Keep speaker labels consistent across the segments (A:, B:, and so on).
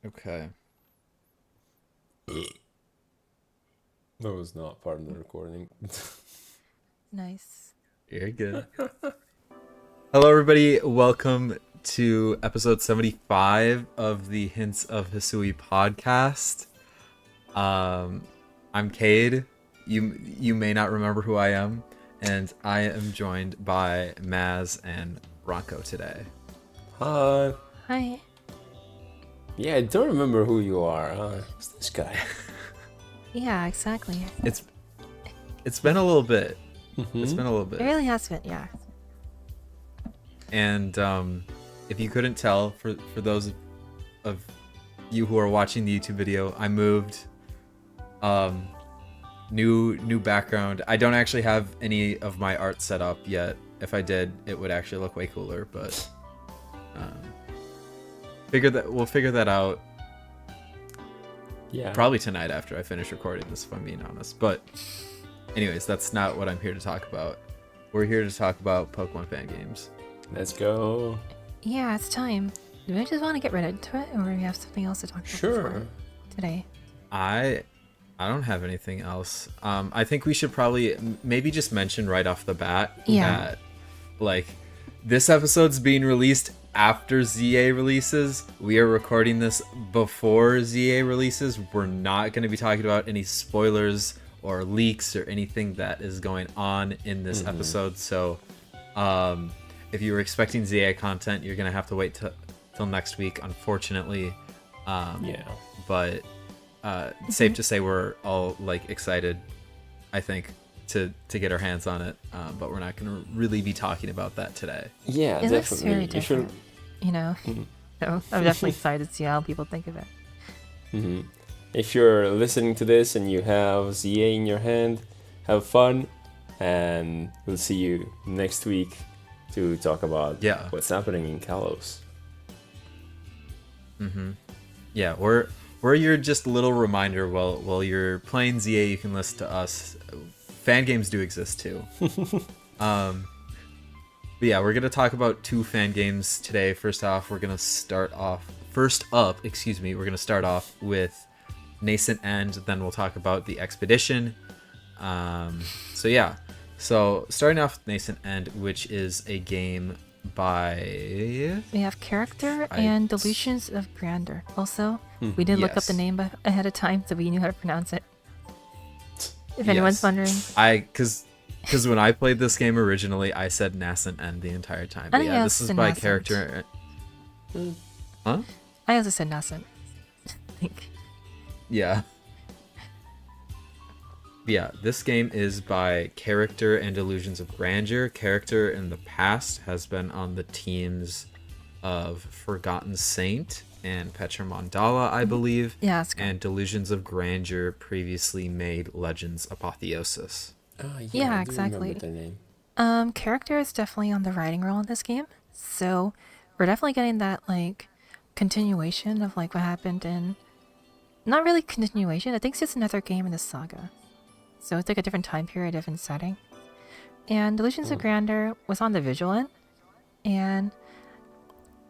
A: Okay.
B: That was not part of the recording.
C: Nice.
A: Very good. Hello, everybody. Welcome to episode 75 of the Hints of Hisui podcast. I'm Cade. You may not remember who I am, and I am joined by Maz and Ronco today.
B: Hi.
C: Hi.
B: Yeah, I don't remember who you are. Who's this guy?
C: Yeah, exactly.
A: It's been a little bit. It's been a little
C: It
A: bit.
C: really has been, yeah.
A: And if you couldn't tell, for those of you who are watching the YouTube video, I moved. New background. I don't actually have any of my art set up yet. If I did, it would actually look way cooler. But we'll figure that out
B: Yeah.
A: probably tonight after I finish recording this, if I'm being honest. But anyways, that's not what I'm here to talk about. We're here to talk about Pokemon fan games.
B: Let's go.
C: Yeah, it's time. Do we just want to get right into it, or do we have something else to talk about
B: Sure.
C: before today?
A: I don't have anything else. I think we should probably maybe just mention right off the bat that like this episode's being released after ZA releases. We are recording this before ZA releases. We're not going to be talking about any spoilers or leaks or anything that is going on in this episode. So if you were expecting ZA content, you're going to have to wait till next week, unfortunately.
B: Yeah.
A: But safe to say we're all like excited, I think, to get our hands on it. But we're not going to really be talking about that today.
B: Yeah,
C: It looks
B: definitely.
C: very
B: You should.
C: different, you know? So I'm definitely excited to see how people think of it.
B: If you're listening to this and you have ZA in your hand, have fun, and we'll see you next week to talk about what's happening in Kalos.
A: Yeah, we're your just little reminder while you're playing ZA, you can listen to us. Fan games do exist too. But yeah, we're gonna talk about two fan games today. First up, we're gonna start off with Nascent End, then we'll talk about the Expedition. So starting off with Nascent End, which is a game by...
C: We have Character and Delusions of Grandeur. Also, we did look up the name ahead of time, so we knew how to pronounce it. If anyone's wondering.
A: Because when I played this game originally, I said Nascent End the entire time. But yeah, this is by
C: Nascent.
A: Character. Huh?
C: I also said Nascent. I think.
A: Yeah. Yeah, this game is by Character and Illusions of Grandeur. Character in the past has been on the teams of Forgotten Saint and Petra Mandala, I believe.
C: Yeah, that's correct.
A: And Delusions of Grandeur previously made Legends Apotheosis.
C: Yeah,
B: I do
C: exactly.
B: remember the name.
C: Character is definitely on the writing role in this game, so we're definitely getting that like continuation of like what happened in. Not really continuation. I think it's just another game in the saga. So it's like a different time period, different setting. And Delusions of Grandeur was on the visual end, and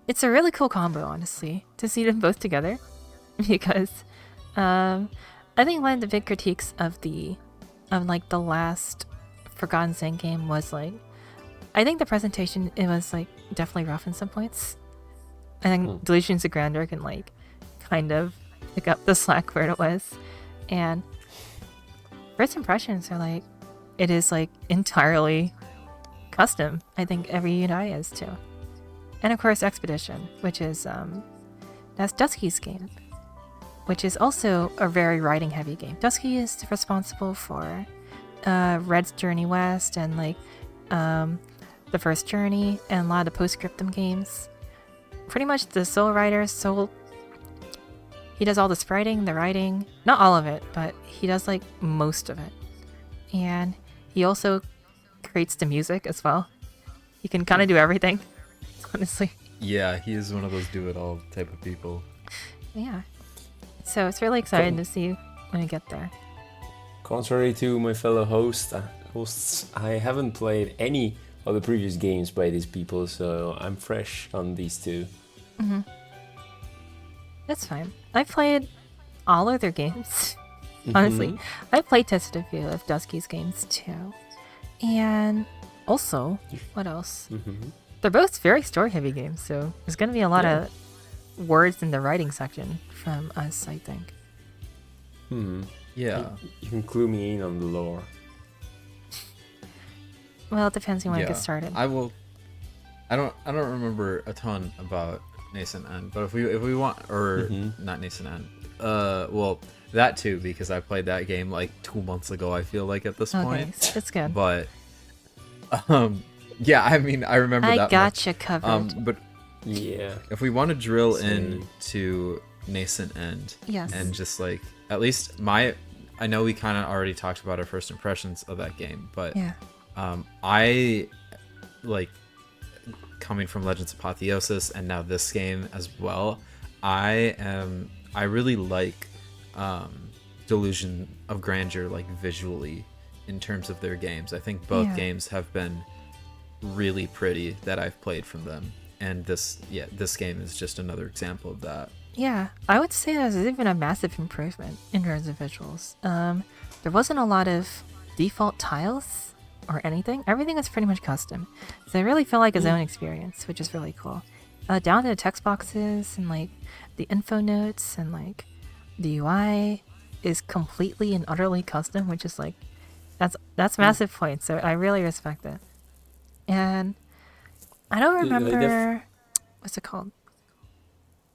C: it's a really cool combo, honestly, to see them both together, because I think one of the big critiques of the last Forgotten Saint game was like, I think the presentation, it was like definitely rough in some points. I think Delusions of Grandeur can like kind of pick up the slack where it was, and first impressions are like, it is like entirely custom. I think every UI is too. And of course Expedition, which is that's Dusky's game, which is also a very writing heavy game. Dusky is responsible for Red's Journey West and like the first Journey and a lot of the postscriptum games. Pretty much the sole writer, he does all the spriting, the writing, not all of it, but he does like most of it. And he also creates the music as well. He can kind of do everything, honestly.
A: Yeah, he is one of those do-it-all type of people.
C: Yeah. So it's really exciting to see when we get there.
B: Contrary to my fellow hosts, I haven't played any of the previous games by these people, so I'm fresh on these two.
C: That's fine. I played all of their games. Honestly, I play tested a few of Dusky's games too. And also, what else? They're both very story-heavy games, so there's going to be a lot of words in the writing section from us, I think.
A: Yeah.
B: You can clue me in on the lore.
C: Well, it depends on when it gets started.
A: I will. I don't remember a ton about Nascent End, but if we want, or not Nascent End, well, that too, because I played that game like 2 months ago. I feel like at this point,
C: so that's good.
A: But, yeah, I mean, I remember that.
C: I gotcha covered.
A: But
B: yeah,
A: if we want to drill into Nascent End, and just like at least I know we kind of already talked about our first impressions of that game, but I like coming from Legends of Apotheosis and now this game as well. I really like Delusion of Grandeur, like visually in terms of their games. I think both games have been really pretty that I've played from them, and this game is just another example of that.
C: Yeah, I would say there's even a massive improvement in terms of visuals. There wasn't a lot of default tiles or anything. Everything was pretty much custom, so it really felt like its own experience, which is really cool. Down to the text boxes and like the info notes and like the UI is completely and utterly custom, which is like that's massive point. So I really respect it. And I don't remember what's it called,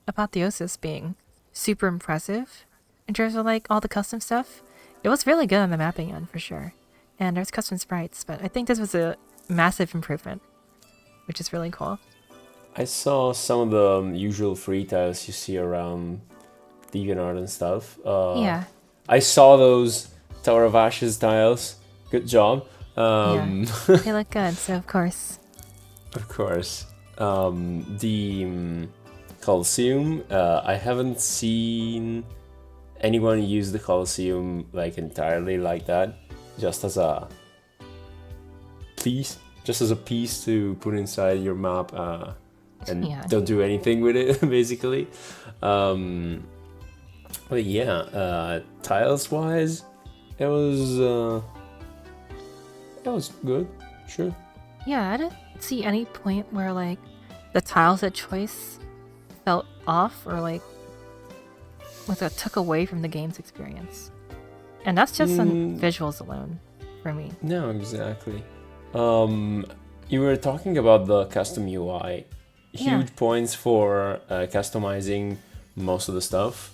C: Apotheosis being super impressive in terms of like all the custom stuff. It was really good on the mapping end for sure, and there's custom sprites, but I think this was a massive improvement, which is really cool.
B: I saw some of the usual free tiles you see around DeviantArt and stuff. I saw those Tower of Ashes tiles. Good job.
C: They look good, so of course.
B: Of course. The Colosseum, I haven't seen anyone use the Colosseum like entirely like that, just as a piece to put inside your map, and don't do anything with it basically. But yeah, tiles wise, it was good, sure.
C: Yeah, I didn't see any point where like the tiles at choice felt off or like took away from the game's experience, and that's just on visuals alone for me.
B: No, exactly. You were talking about the custom UI. Huge points for customizing most of the stuff.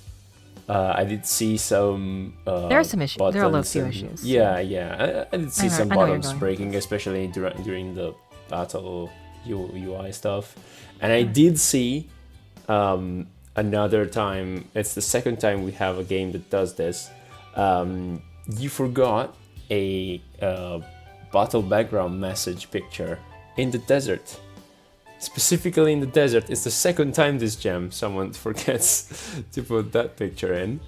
B: I did see some
C: there are some issues. There are a few issues.
B: Yeah. I did see some buttons breaking, especially during the battle UI stuff. And I did see another time. It's the second time we have a game that does this. You forgot a battle background message picture in the desert. Specifically in the desert. It's the second time this gem someone forgets to put that picture in.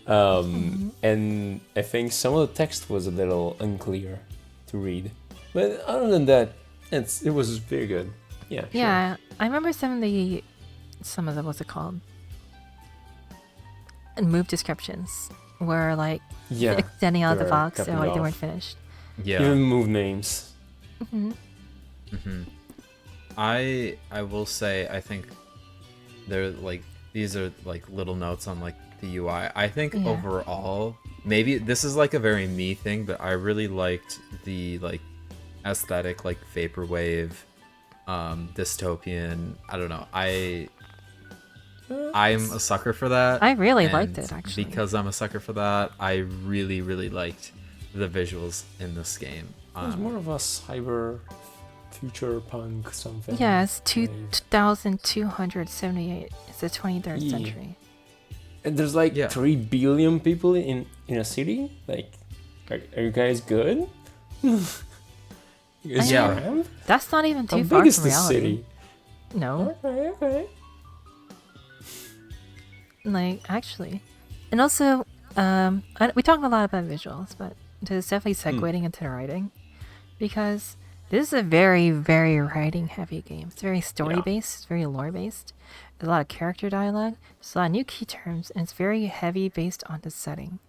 B: And I think some of the text was a little unclear to read. But other than that, it was very good. Yeah.
C: Yeah, sure. I remember some of the what's it called? Move descriptions were like extending out of the box, so like they weren't finished.
A: Yeah.
B: Even move names.
A: I will say I think they're like these are like little notes on like the UI. I think overall, maybe this is like a very me thing, but I really liked the like aesthetic, like vaporwave, dystopian. I don't know. I'm a sucker for that.
C: I really liked it actually.
A: Because I'm a sucker for that, I really, really liked the visuals in this game.
B: It was more of a cyber future punk something.
C: Yeah, it's 2278. It's the 23rd century.
B: And there's like 3 billion people in a city? Like, are you guys good?
C: That's not even too far from reality. City? No.
B: Okay.
C: Like, actually. And also, we talked a lot about visuals, but it's definitely segueing into the writing. Because this is a very, very writing-heavy game. It's very story-based, it's very lore-based. There's a lot of character dialogue. There's a lot of new key terms, and it's very heavy based on the setting.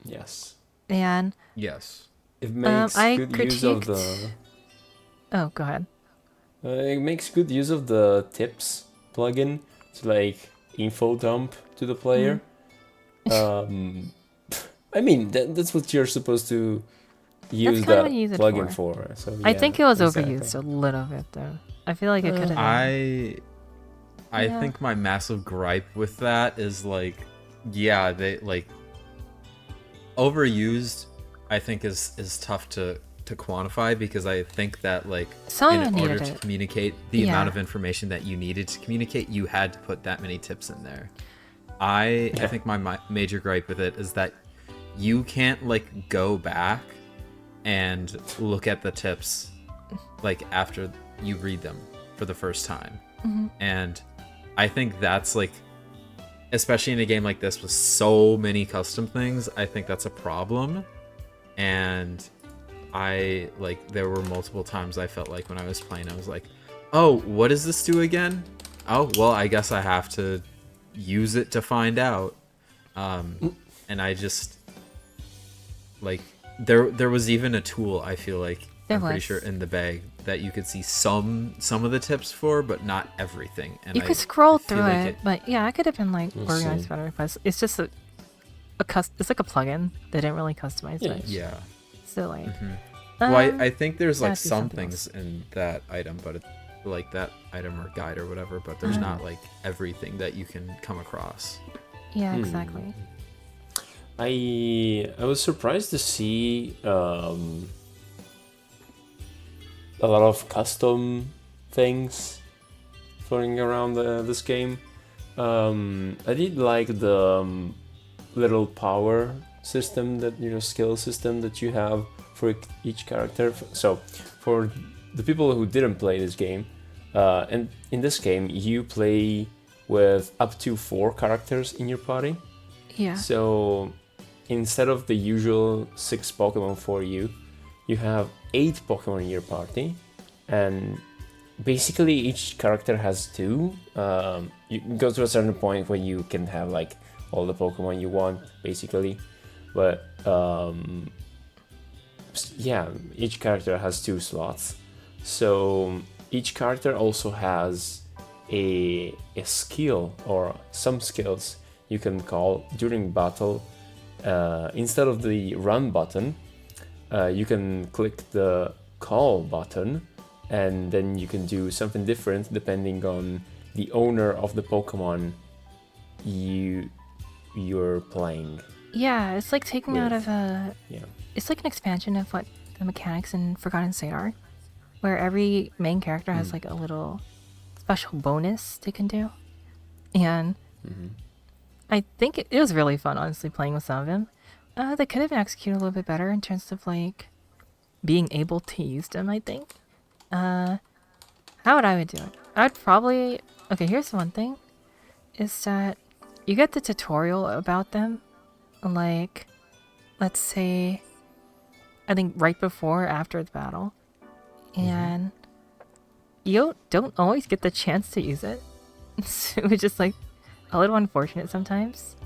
B: Yes.
C: And
A: yes,
B: it makes good use of the.
C: Oh, go ahead.
B: It makes good use of the tips plugin to like info dump to the player. I mean that's what you're supposed to use that plugin for. So yeah,
C: I think it was overused a little bit though. I feel like it could have been.
A: I think my massive gripe with that is like, yeah, they like overused. I think is tough to quantify, because I think that like in order to communicate the amount of information that you needed to communicate, you had to put that many tips in there. I think my major gripe with it is that you can't like go back and look at the tips like after you read them for the first time. And I think that's like, especially in a game like this with so many custom things, I think that's a problem. And I like, there were multiple times I felt like when I was playing, I was like, oh, what does this do again? Oh, well, I guess I have to use it to find out. And I just like, there was even a tool, I feel like, I'm pretty sure in the bag, that you could see some of the tips for, but not everything. And
C: you could scroll through it, but yeah, I could have been like organized better. But it's just it's like a plugin. They didn't really customize it.
A: Yeah.
C: So like,
A: well, I think there's like some things in that item, but it's like that item or guide or whatever, but there's not like everything that you can come across.
C: Yeah, exactly.
B: I was surprised to see a lot of custom things floating around this game. I did like the little power system, that skill system that you have for each character. So for the people who didn't play this game, and in this game you play with up to 4 characters in your party.
C: Yeah.
B: So instead of the usual 6 Pokemon for you, you have 8 Pokemon in your party, and basically each character has 2. You go to a certain point where you can have like all the Pokemon you want, basically. But yeah, each character has 2 slots. So each character also has a skill, or some skills you can call during battle. Instead of the run button, you can click the call button, and then you can do something different depending on the owner of the Pokemon you're playing.
C: Yeah, it's like taking out of a... Yeah. It's like an expansion of what the mechanics in Forgotten State are, where every main character has like a little special bonus they can do. And I think it was really fun, honestly, playing with some of them. They could have executed a little bit better in terms of like being able to use them, I think. How would I do it? I'd probably... Okay, here's one thing. Is that you get the tutorial about them, like, let's say, I think right before or after the battle. And you don't always get the chance to use it. So it's just like a little unfortunate sometimes.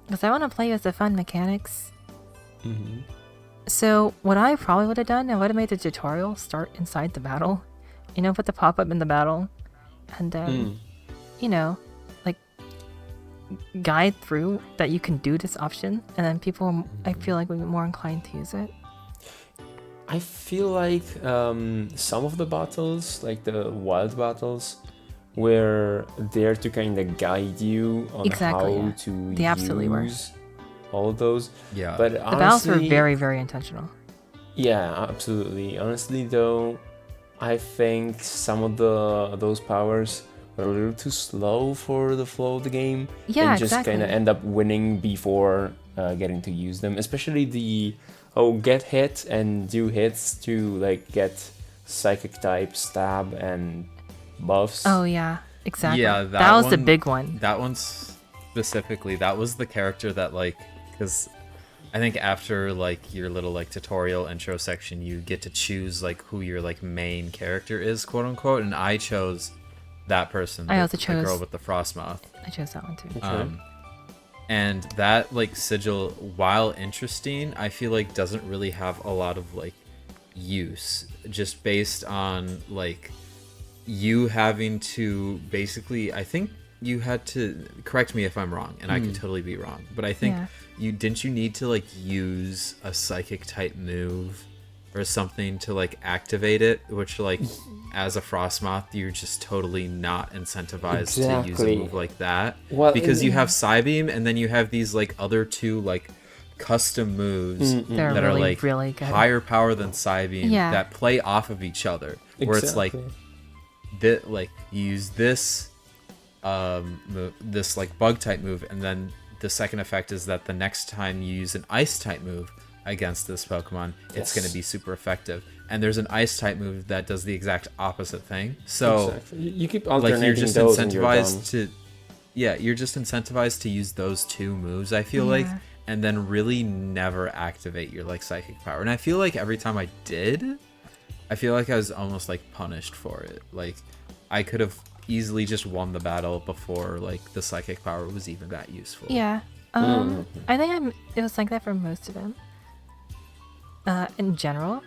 C: Because I want to play with the fun mechanics. So what I probably would have done, I would have made the tutorial start inside the battle. Put the pop-up in the battle. And then, like, guide through that you can do this option. And then people, I feel like, would be more inclined to use it.
B: I feel like some of the battles, like the wild battles, were there to kind of guide you on how to
C: they absolutely
B: use all of those.
A: Yeah.
B: But
C: the battles were very, very intentional.
B: Yeah, absolutely. Honestly, though, I think some of those powers were a little too slow for the flow of the game.
C: Yeah,
B: and just kind of end up winning before getting to use them. Especially the get hit and do hits to like get psychic type stab and buffs.
C: Oh yeah, exactly.
A: Yeah,
C: that was the big one.
A: That one specifically, that was the character that like, because I think after like your little like tutorial intro section, you get to choose like who your like main character is, quote unquote, and I chose that person.
C: I also
A: the
C: chose
A: girl with the Frostmoth.
C: I chose that one too.
A: And that like sigil, while interesting, I feel like doesn't really have a lot of like use, just based on like you having to basically, I think you had to, correct me if I'm wrong, and I could totally be wrong, but I think you need to like use a psychic type move or something to like activate it, which like as a Frostmoth you're just totally not incentivized to use a move like that, because you have Psybeam and then you have these like other two like custom moves that are like
C: really good.
A: higher power than Psybeam that play off of each other, where it's like that, like you use this this like bug type move, and then the second effect is that the next time you use an ice type move against this Pokemon, it's going to be super effective. And there's an ice type move that does the exact opposite thing. So
B: you keep alternating,
A: like you're just
B: those
A: incentivized to you're just incentivized to use those two moves, I feel like, and then really never activate your like psychic power. And I feel like every time I did, I feel like I was almost like punished for it. Like I could have easily just won the battle before like the psychic power was even that useful.
C: I think it was like that for most of them. In general,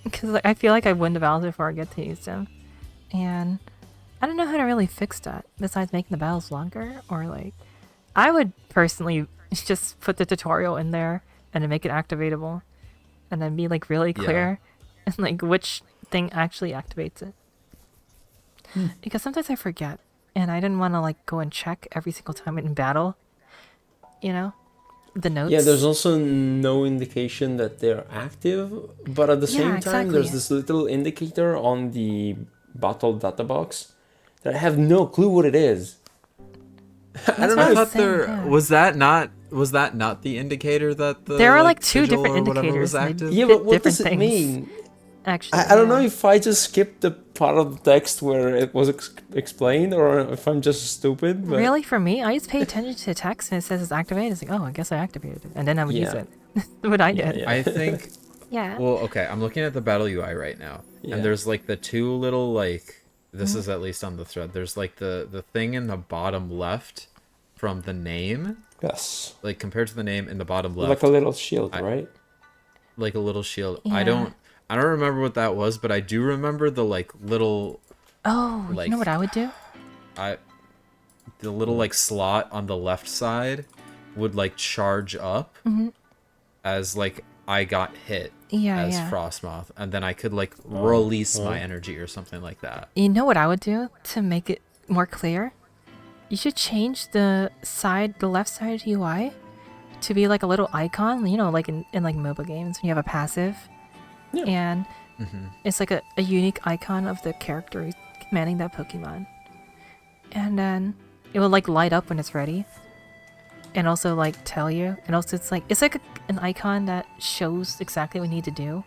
C: because like, I feel like I win the battles before I get to use them, and I don't know how to really fix that besides making the battles longer, or like I would personally just put the tutorial in there and then make it activatable, and then be like really clear and like which thing actually activates it. Because sometimes I forget, and I didn't want to like go and check every single time in battle, you know, the notes.
B: Yeah, there's also no indication that they're active, but at the same time, there's this little indicator on the battle data box that I have no clue what it is. I don't know.
A: I thought was that not the indicator that
C: there are like two different indicators.
B: But what does it mean?
C: Actually,
B: I don't know if I just skipped the part of the text where it was explained, or if I'm just stupid. But...
C: Really, for me, I just pay attention to the text and it says it's activated. It's like, oh, I guess I activated it, and then I would use it. What I did.
A: I think. Well, okay. I'm looking at the battle UI right now, and there's like the two little like. This is at least on the thread. There's like the thing in the bottom left from the name.
B: Yes.
A: Like compared to the name in the bottom left.
B: Like a little shield, right?
A: Like a little shield. Yeah. I don't remember what that was, but I do remember the like little.
C: Oh, like, you know what I would do?
A: The little like slot on the left side would like charge up as like I got hit as Frostmoth, and then I could like release my energy or something like that.
C: You know what I would do to make it more clear? You should change the left side UI to be like a little icon, you know, like in like MOBA games when you have a passive. Yeah. And it's like a unique icon of the character commanding that Pokemon. And then it will like light up when it's ready. And also like tell you. And also it's like an icon that shows exactly what you need to do.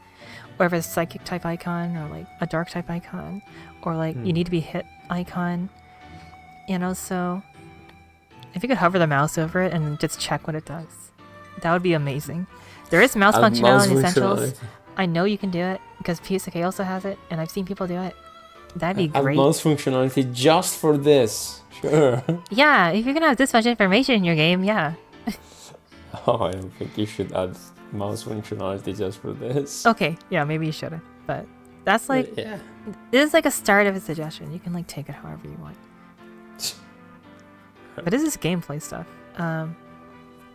C: Or if it's a psychic type icon, or like a dark type icon, or like you need to be hit icon. And also, if you could hover the mouse over it and just check what it does, that would be amazing. There is mouse functionality in Essentials. I know you can do it because PSK also has it, and I've seen people do it. That'd be great.
B: Mouse functionality just for this, sure.
C: Yeah, if you're gonna have this much information in your game, yeah.
B: Oh, I don't think you should add mouse functionality just for this.
C: Okay, yeah, maybe you shouldn't, but that's like, this is like a start of a suggestion. You can like take it however you want. But this is gameplay stuff.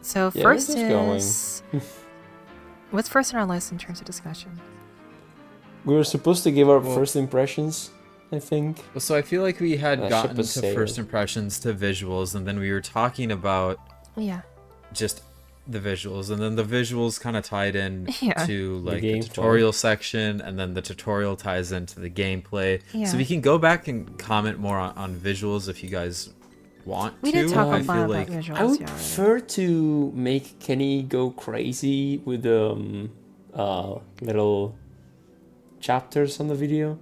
C: So first is what's first on our list in terms of discussion?
B: We were supposed to give our first impressions, I think.
A: So I feel like we had gotten to first impressions to visuals, and then we were talking about just the visuals, and then the visuals kind of tied in to like the tutorial section, and then the tutorial ties into the gameplay. So we can go back and comment more on visuals if you guys want
C: we
A: to.
C: Did talk about visuals.
B: I would prefer to make Kenny go crazy with the little chapters on the video.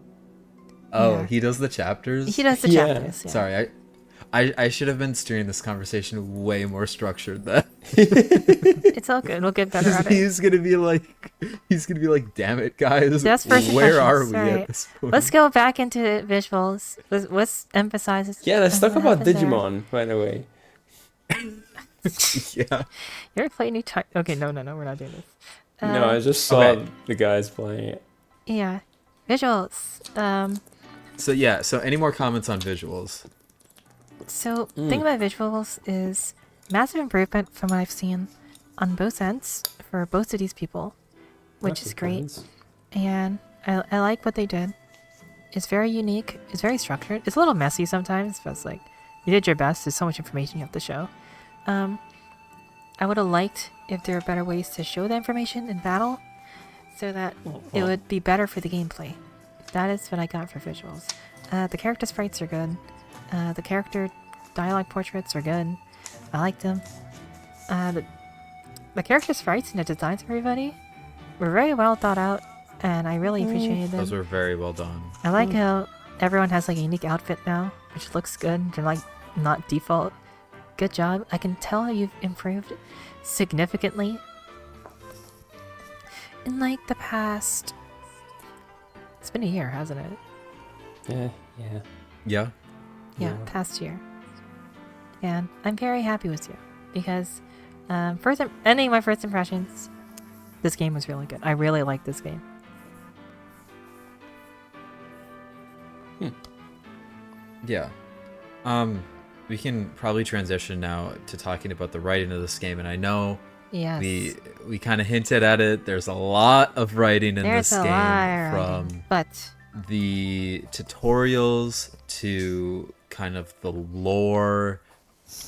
A: Oh, he does the chapters?
C: He does the chapters. Yeah.
A: Sorry, I should have been steering this conversation way more structured then.
C: It's all good. We'll get better at it.
A: He's gonna be like, damn it, guys.
C: That's first
A: Where are we
C: impressions,
A: at
C: right.
A: this point?
C: Let's go back into visuals. Let's emphasize.
B: Yeah, let's talk about
C: happens there.
B: Digimon, by the way.
A: Yeah.
C: You ever play new type? Okay, no, we're not doing this.
B: No, I just saw
A: okay.
B: the guys playing it.
C: Yeah, visuals.
A: So any more comments on visuals?
C: So thing about visuals is massive improvement from what I've seen on both ends for both of these people, which
B: That's
C: is
B: the
C: great.
B: points.
C: And I like what they did. It's very unique. It's very structured. It's a little messy sometimes, but it's like you did your best. There's so much information you have to show. I would have liked if there were better ways to show the information in battle, so that it would be better for the gameplay. That is what I got for visuals. The character sprites are good. The character dialogue portraits are good. I like them. The character sprites and the designs of everybody were very well thought out, and I really appreciated them.
A: Those were very well done.
C: I like how everyone has like a unique outfit now, which looks good. They're like not default. Good job. I can tell you've improved significantly in like the past. It's been a year, hasn't it?
B: Yeah.
A: Yeah.
C: Yeah, past year. And I'm very happy with you because ending my first impressions, this game was really good. I really like this game.
A: Yeah. We can probably transition now to talking about the writing of this game, and I know
C: Yes.
A: we kind of hinted at it. There's a lot of writing in
C: There's
A: this
C: a
A: game,
C: lot of
A: from
C: writing, but
A: the tutorials to kind of the lore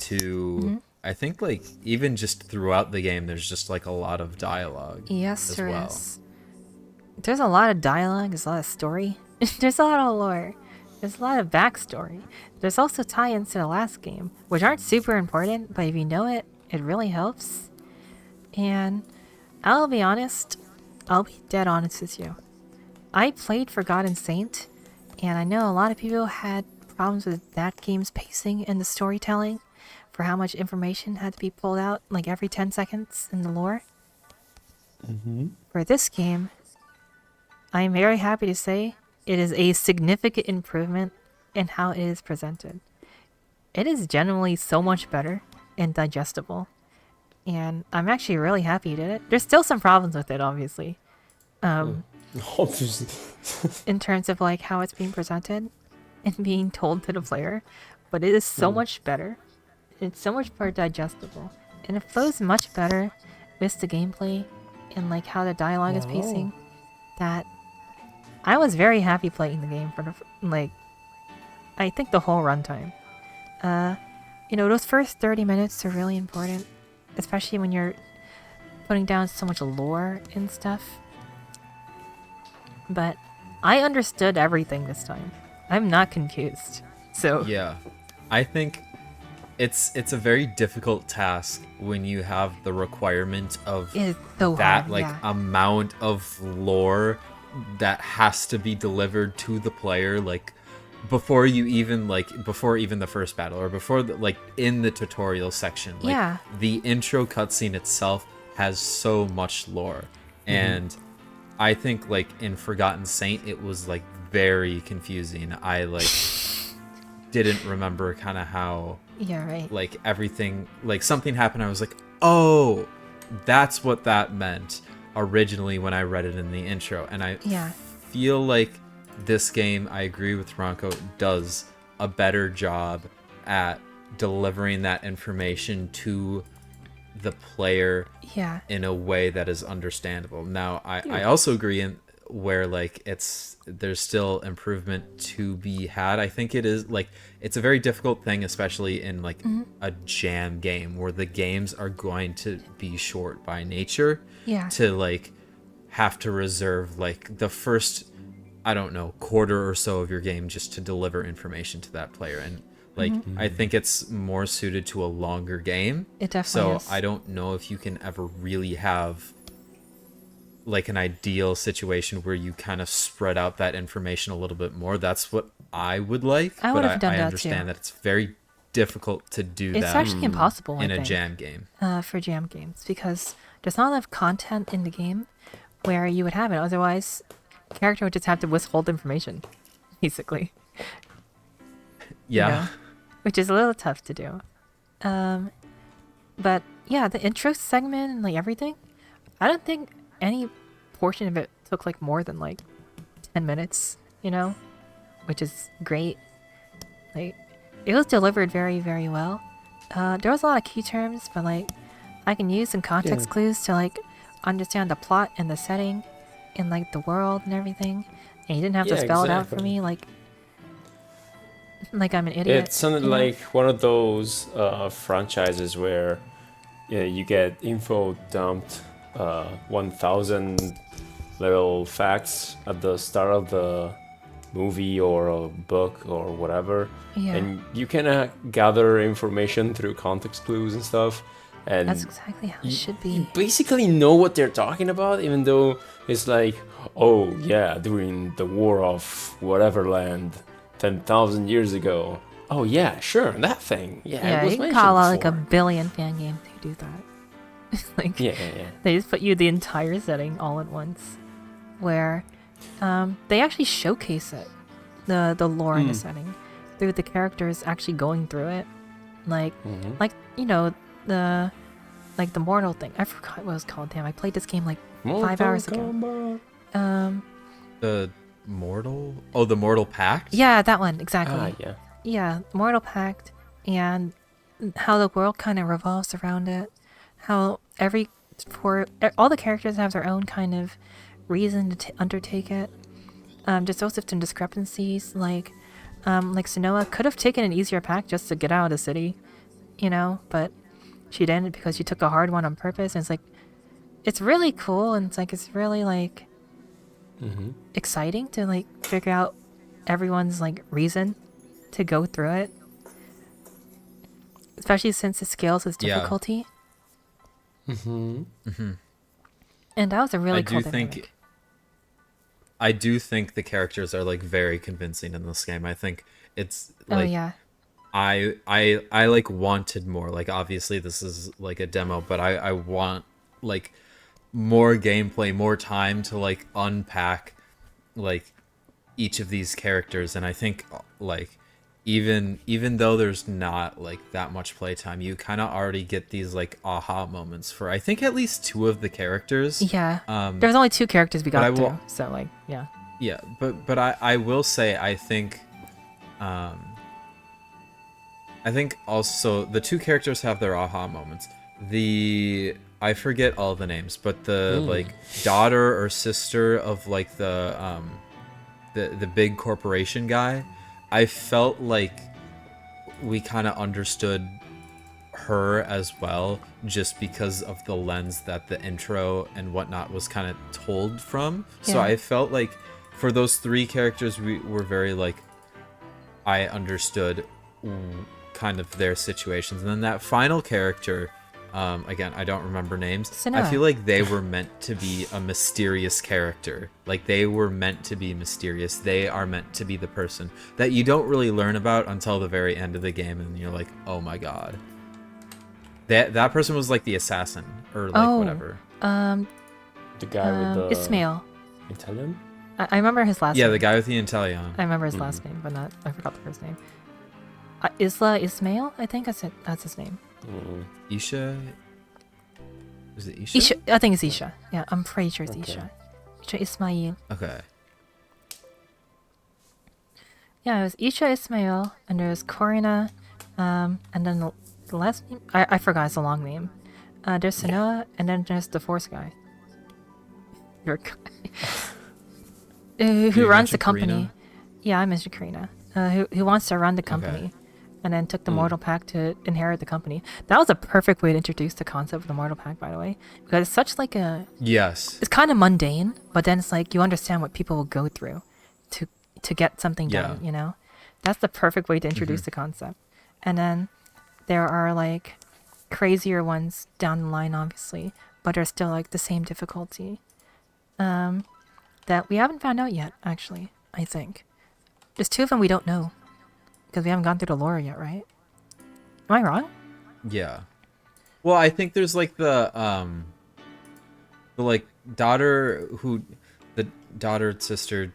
A: to I think like even just throughout the game there's just like a lot of dialogue.
C: yes,
A: as
C: there
A: well.
C: is. There's a lot of dialogue. There's a lot of story. There's a lot of lore. There's a lot of backstory. There's also tie-ins to the last game, which aren't super important, but if you know it, it really helps. And I'll be honest, I'll be dead honest with you. I played Forgotten Saint, and I know a lot of people had problems with that game's pacing and the storytelling for how much information had to be pulled out like every 10 seconds in the lore. For this game, I'm very happy to say it is a significant improvement in how it is presented. It is generally so much better and digestible, and I'm actually really happy you did it. There's still some problems with it, obviously,
B: Obviously.
C: in terms of like how it's being presented and being told to the player, but it is so much better. It's so much more digestible, and it flows much better with the gameplay and like how the dialogue is pacing. That I was very happy playing the game for the I think the whole runtime. Those first 30 minutes are really important, especially when you're putting down so much lore and stuff. But I understood everything this time. I'm not confused. So
A: Yeah. I think it's a very difficult task when you have the requirement of
C: it's so
A: that
C: hard,
A: like
C: yeah.
A: amount of lore that has to be delivered to the player like before even the first battle or before in the tutorial section. Like
C: Yeah.
A: the intro cutscene itself has so much lore. And I think like in Forgotten Saint it was like very confusing. I like didn't remember kind of how
C: Yeah, right.
A: like everything, like something happened. I was like, oh, that's what that meant originally when I read it in the intro. And I
C: Yeah.
A: feel like this game, I agree with Ronco, does a better job at delivering that information to the player
C: Yeah.
A: in a way that is understandable. Now, I also agree in where like there's still improvement to be had. I think it is like it's a very difficult thing, especially in like a jam game where the games are going to be short by nature.
C: Yeah.
A: To like have to reserve like the first, I don't know, quarter or so of your game just to deliver information to that player. And like I think it's more suited to a longer game.
C: It definitely is.
A: So I don't know if you can ever really have like an ideal situation where you kind of spread out that information a little bit more. That's what I would like.
C: I would
A: but
C: have done
A: I
C: that
A: understand
C: too.
A: that it's very difficult to do
C: It's
A: that
C: actually impossible
A: in
C: I
A: a
C: think,
A: jam game.
C: for jam games, because there's not enough content in the game where you would have it. Otherwise, the character would just have to withhold information, basically.
A: Yeah.
C: You know? Which is a little tough to do. But yeah, the intro segment and like everything, I don't think any portion of it took like more than like 10 minutes, you know, which is great. Like, it was delivered very, very well. There was a lot of key terms, but like, I can use some context clues to like understand the plot and the setting and like the world and everything. And you didn't have to spell it out for me like I'm an idiot.
B: It sounded like one of those franchises where you get info dumped, 1,000 little facts at the start of the movie or a book or whatever, and you can gather information through context clues and stuff. And
C: that's exactly how it should be.
B: You basically know what they're talking about, even though it's like, oh yeah, during the war of whatever land 10,000 years ago. Oh yeah, sure, that thing. Yeah, it was
C: you can
B: mentioned
C: call out like
B: before.
C: a billion fan games who do that. Like,
B: yeah.
C: They just put you the entire setting all at once, where they actually showcase it, the lore in the setting, through the characters actually going through it, like you know, the mortal thing. I forgot what it was called. Damn, I played this game like 5 hours ago.
A: The Mortal? Oh, the Mortal Pact?
C: Yeah, that one, exactly.
B: Yeah.
C: Yeah, Mortal Pact, and how the world kind of revolves around it. How all the characters have their own kind of reason to undertake it. Just also some discrepancies, like Sonoa could have taken an easier pact just to get out of the city, you know, but she didn't because she took a hard one on purpose. And it's like, it's really cool, and it's really like exciting to like figure out everyone's like reason to go through it, especially since it scales its difficulty. And that was a really cool dynamic.
A: I do think the characters are like very convincing in this game. I think it's like I like wanted more. Like obviously this is like a demo, but I want like more gameplay, more time to like unpack like each of these characters. And I think like even though there's not like that much playtime, you kind of already get these like aha moments for I think at least 2 of the characters.
C: Yeah. There was only 2 characters we got through, so like
A: yeah, but I will say I think also the 2 characters have their aha moments. I forget all the names, but the like daughter or sister of like the big corporation guy, I felt like we kind of understood her as well, just because of the lens that the intro and whatnot was kind of told from. So I felt like for those 3 characters, we were very like, I understood kind of their situations. And then that final character, again, I don't remember names.
C: Sonoa.
A: I feel like they were meant to be a mysterious character. Like they were meant to be mysterious. They are meant to be the person that you don't really learn about until the very end of the game, and you're like, oh my god. That person was like the assassin or like whatever.
B: The guy with the
C: Ismail.
B: Italian?
C: I remember his last name.
A: Yeah, the guy with the Intellion.
C: I remember his last name, but I forgot the first name. Ismail, I think that's his name.
A: Isha? Is it Isha?
C: Isha, I think it's Isha. Yeah, I'm pretty sure it's Isha. Isha Ismail.
A: Okay.
C: Yeah, it was Isha Ismail, and there was Corina, and then the last name, I forgot, it's a long name. There's Sonoa, and then there's the fourth guy. Who runs the company.
A: Karina?
C: Yeah, I mentioned Karina. Who wants to run the company. And then took the Mortal Pact to inherit the company. That was a perfect way to introduce the concept of the Mortal Pact, by the way. Because it's such like a...
A: Yes.
C: It's kind of mundane, but then it's like you understand what people will go through to get something done, you know? That's the perfect way to introduce the concept. And then there are like crazier ones down the line, obviously, but are still like the same difficulty. That we haven't found out yet, actually, I think. There's 2 of them we don't know. Because we haven't gone through the lore yet, right? I wrong?
A: Yeah. Well, I think there's like the like daughter who, the daughter sister.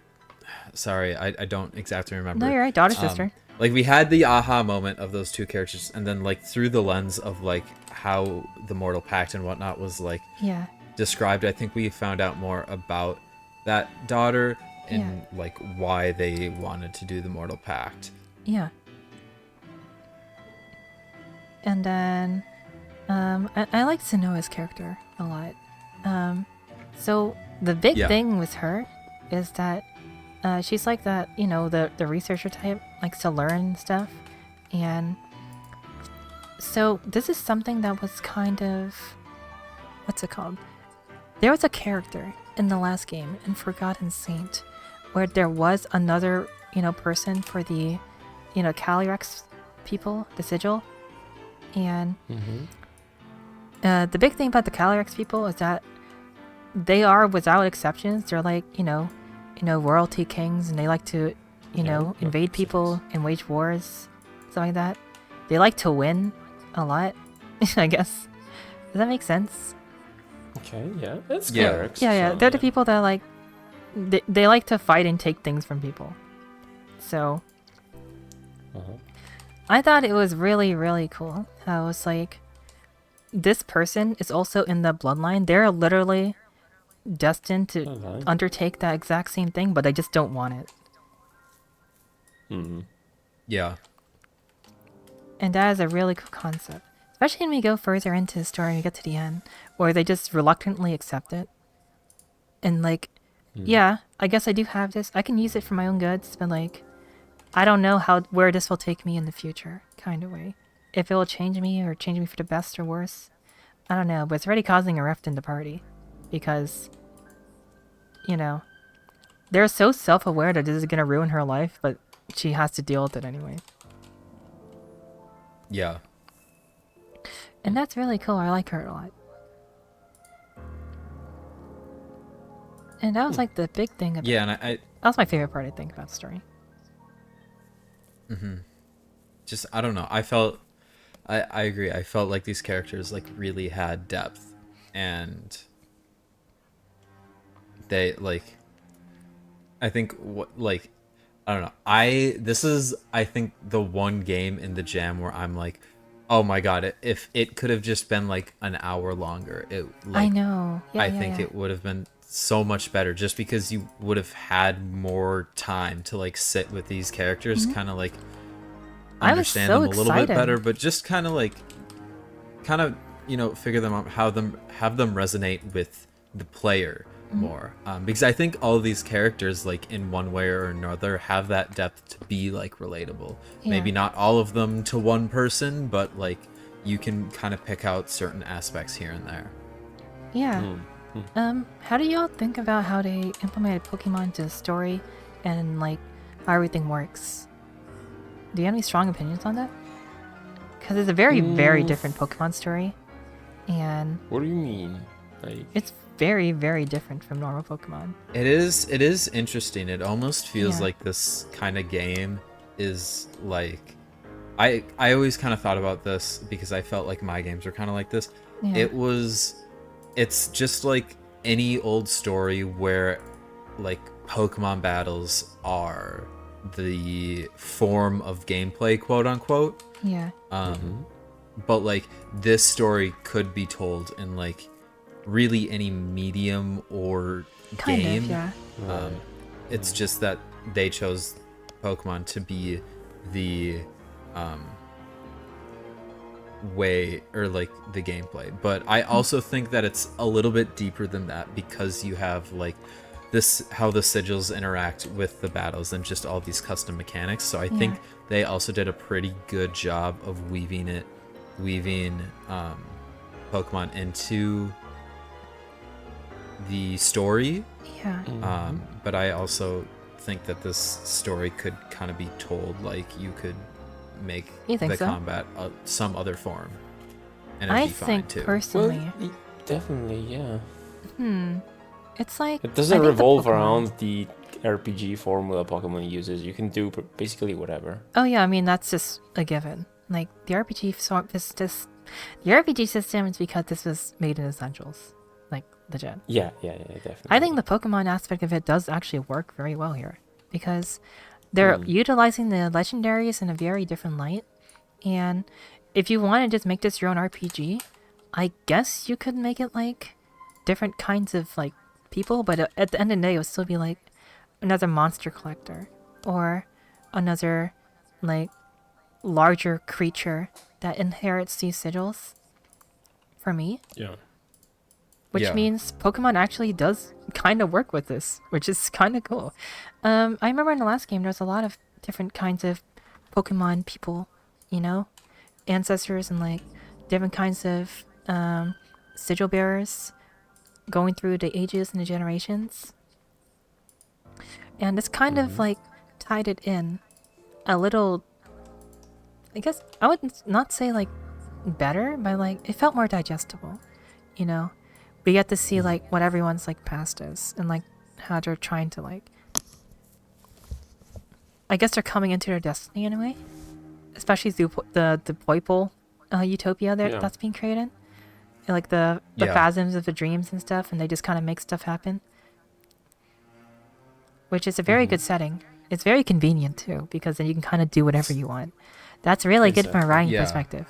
A: Sorry, I don't exactly remember.
C: No, you're right. Daughter, sister.
A: Like we had the aha moment of those two characters, and then like through the lens of like how the Mortal Pact and whatnot was like described, I think we found out more about that daughter and like why they wanted to do the Mortal Pact.
C: Yeah. And then I like Sanoa's character a lot. So the big thing with her is that she's like that, you know, the researcher type, likes to learn stuff. And so this is something that was kind of, what's it called? There was a character in the last game in Forgotten Saint where there was another, you know, person for the, you know, Calyrex people, the sigil. And the big thing about the Calyrex people is that they are, without exceptions, they're like, you know, royalty kings, and they like to, you know, invade people and wage wars, stuff like that. They like to win a lot, I guess. Does that make sense?
B: Okay, yeah, that's Calyrex.
C: Yeah.
B: So,
C: They're the people that like, they like to fight and take things from people. So, I thought it was really, really cool. How it was like, this person is also in the bloodline. They're literally destined to undertake that exact same thing, but they just don't want it.
A: Yeah.
C: And that is a really cool concept. Especially when we go further into the story and we get to the end, where they just reluctantly accept it. And like, yeah, I guess I do have this. I can use it for my own goods, but like, I don't know where this will take me in the future, kind of way. If it will change me or change me for the best or worse, I don't know. But it's already causing a rift in the party. Because, you know, they're so self-aware that this is going to ruin her life, but she has to deal with it anyway.
A: Yeah.
C: And that's really cool. I like her a lot. And that was like the big thing.
A: And I
C: that was my favorite part, I think, about the story.
A: Just, I don't know. I agree. I felt like these characters like really had depth, and they like, I think I don't know. This is, I think, the one game in the jam where I'm like, oh my god, if it could have just been like an hour longer,
C: I know.
A: I think it would have been so much better, just because you would have had more time to like sit with these characters, kind of like understand them a little bit better, but just kind of you know, figure them out, have them resonate with the player more, because I think all of these characters, like in one way or another, have that depth to be like relatable. Maybe not all of them to one person, but like you can kind of pick out certain aspects here and there.
C: How do y'all think about how they implemented Pokemon into the story and like how everything works? Do you have any strong opinions on that? Because it's a very, very different Pokemon story, and
B: what do you mean? Like,
C: it's very, very different from normal Pokemon.
A: It is interesting. It almost feels like this kind of game is like, I always kind of thought about this because I felt like my games were kind of like this. It's just like any old story where like Pokemon battles are the form of gameplay, quote unquote. But like this story could be told in like really any medium or game. It's just that they chose Pokemon to be the way, or like the gameplay. But I also think that it's a little bit deeper than that, because you have like this, how the sigils interact with the battles and just all these custom mechanics. So I think they also did a pretty good job of weaving Pokemon into the story. But I also think that this story could kind of be told like you could make the combat some other form, and it'd be fine too.
C: Personally,
B: definitely,
C: it's like
B: it doesn't revolve around the RPG formula Pokemon uses. You can do basically whatever.
C: Oh yeah, I mean that's just a given. Like the RPG the RPG system is because this was made in Essentials, like legit.
B: Yeah, definitely.
C: I think the Pokemon aspect of it does actually work very well here because they're utilizing the legendaries in a very different light. And if you want to just make this your own RPG, I guess you could make it like different kinds of like people, but at the end of the day, it would still be like another monster collector or another like larger creature that inherits these sigils. For me, which means Pokemon actually does kind of work with this, which is kind of cool. I remember in the last game, there's a lot of different kinds of Pokemon people, you know, ancestors and like different kinds of sigil bearers going through the ages and the generations. And it's kind of like tied it in a little, I guess I would not say like better, but like it felt more digestible, you know. We get to see like what everyone's like past is and like how they're trying to like, I guess they're coming into their destiny in a way, especially through the Poiple utopia that's being created, and, like the phasms of the dreams and stuff, and they just kind of make stuff happen, which is a very good setting. It's very convenient too because then you can kind of do whatever you want. That's really good from a writing perspective.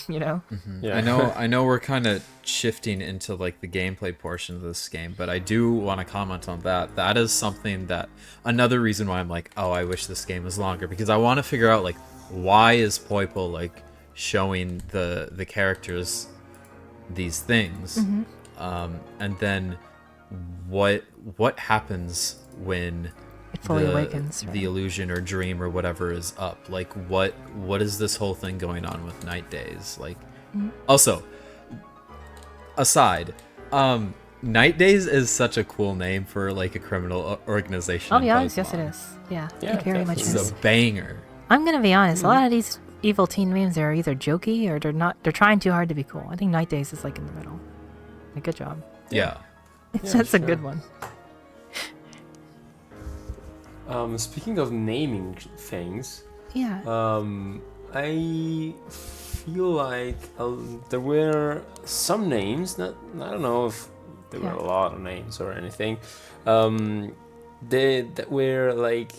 C: You know.
A: I know we're kind of shifting into like the gameplay portion of this game, but I do want to comment on that. That is something that another reason why I'm like, oh, I wish this game was longer, because I want to figure out like why is Poiple like showing the characters these things, and then what happens when
C: it fully awakens,
A: the illusion or dream or whatever is up. Like what is this whole thing going on with Night Days? Like also aside, Night Days is such a cool name for like a criminal organization.
C: I'll be honest, yes it is. Yeah, it very much is.
A: It's a banger.
C: I'm gonna be honest, a lot of these evil teen memes are either jokey or they're trying too hard to be cool. I think Night Days is like in the middle. Like, good job.
A: Yeah.
C: That's a good one.
B: Speaking of naming things, I feel like there were some names. I don't know if there were a lot of names or anything. That were like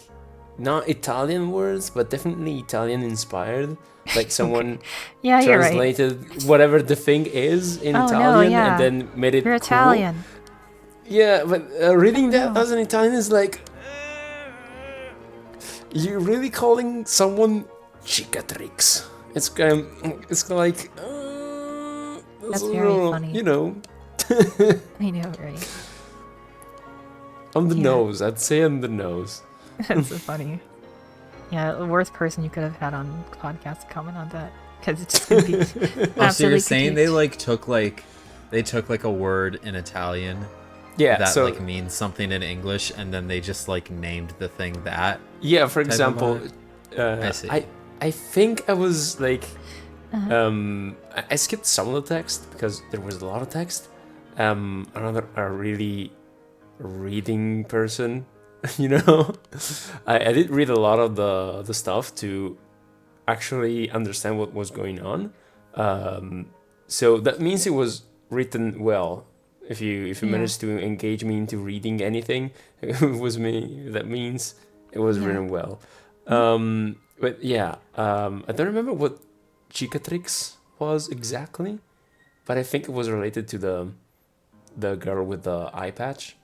B: not Italian words, but definitely Italian inspired. Like someone translated whatever the thing is in Italian and then made it
C: You're
B: cool.
C: Italian.
B: Yeah, but reading that as an Italian is like, you're really calling someone cicatrix. It's like
C: that's very funny.
B: You know.
C: I know, right?
B: On the nose, I'd say on the nose.
C: That's so funny. Yeah, the worst person you could have had on podcast to comment on that, because it's just gonna be absolutely.
A: So you're saying they took like a word in Italian.
B: Yeah,
A: that like means something in English, and then they just like named the thing that.
B: Yeah, for example,
A: I see.
B: I think I was like, I skipped some of the text because there was a lot of text. A really reading person, you know. I did read a lot of the stuff to actually understand what was going on. So that means it was written well. If you managed to engage me into reading anything, it was me. That means it was written well. But yeah, I don't remember what cicatrix was exactly, but I think it was related to the girl with the eye patch.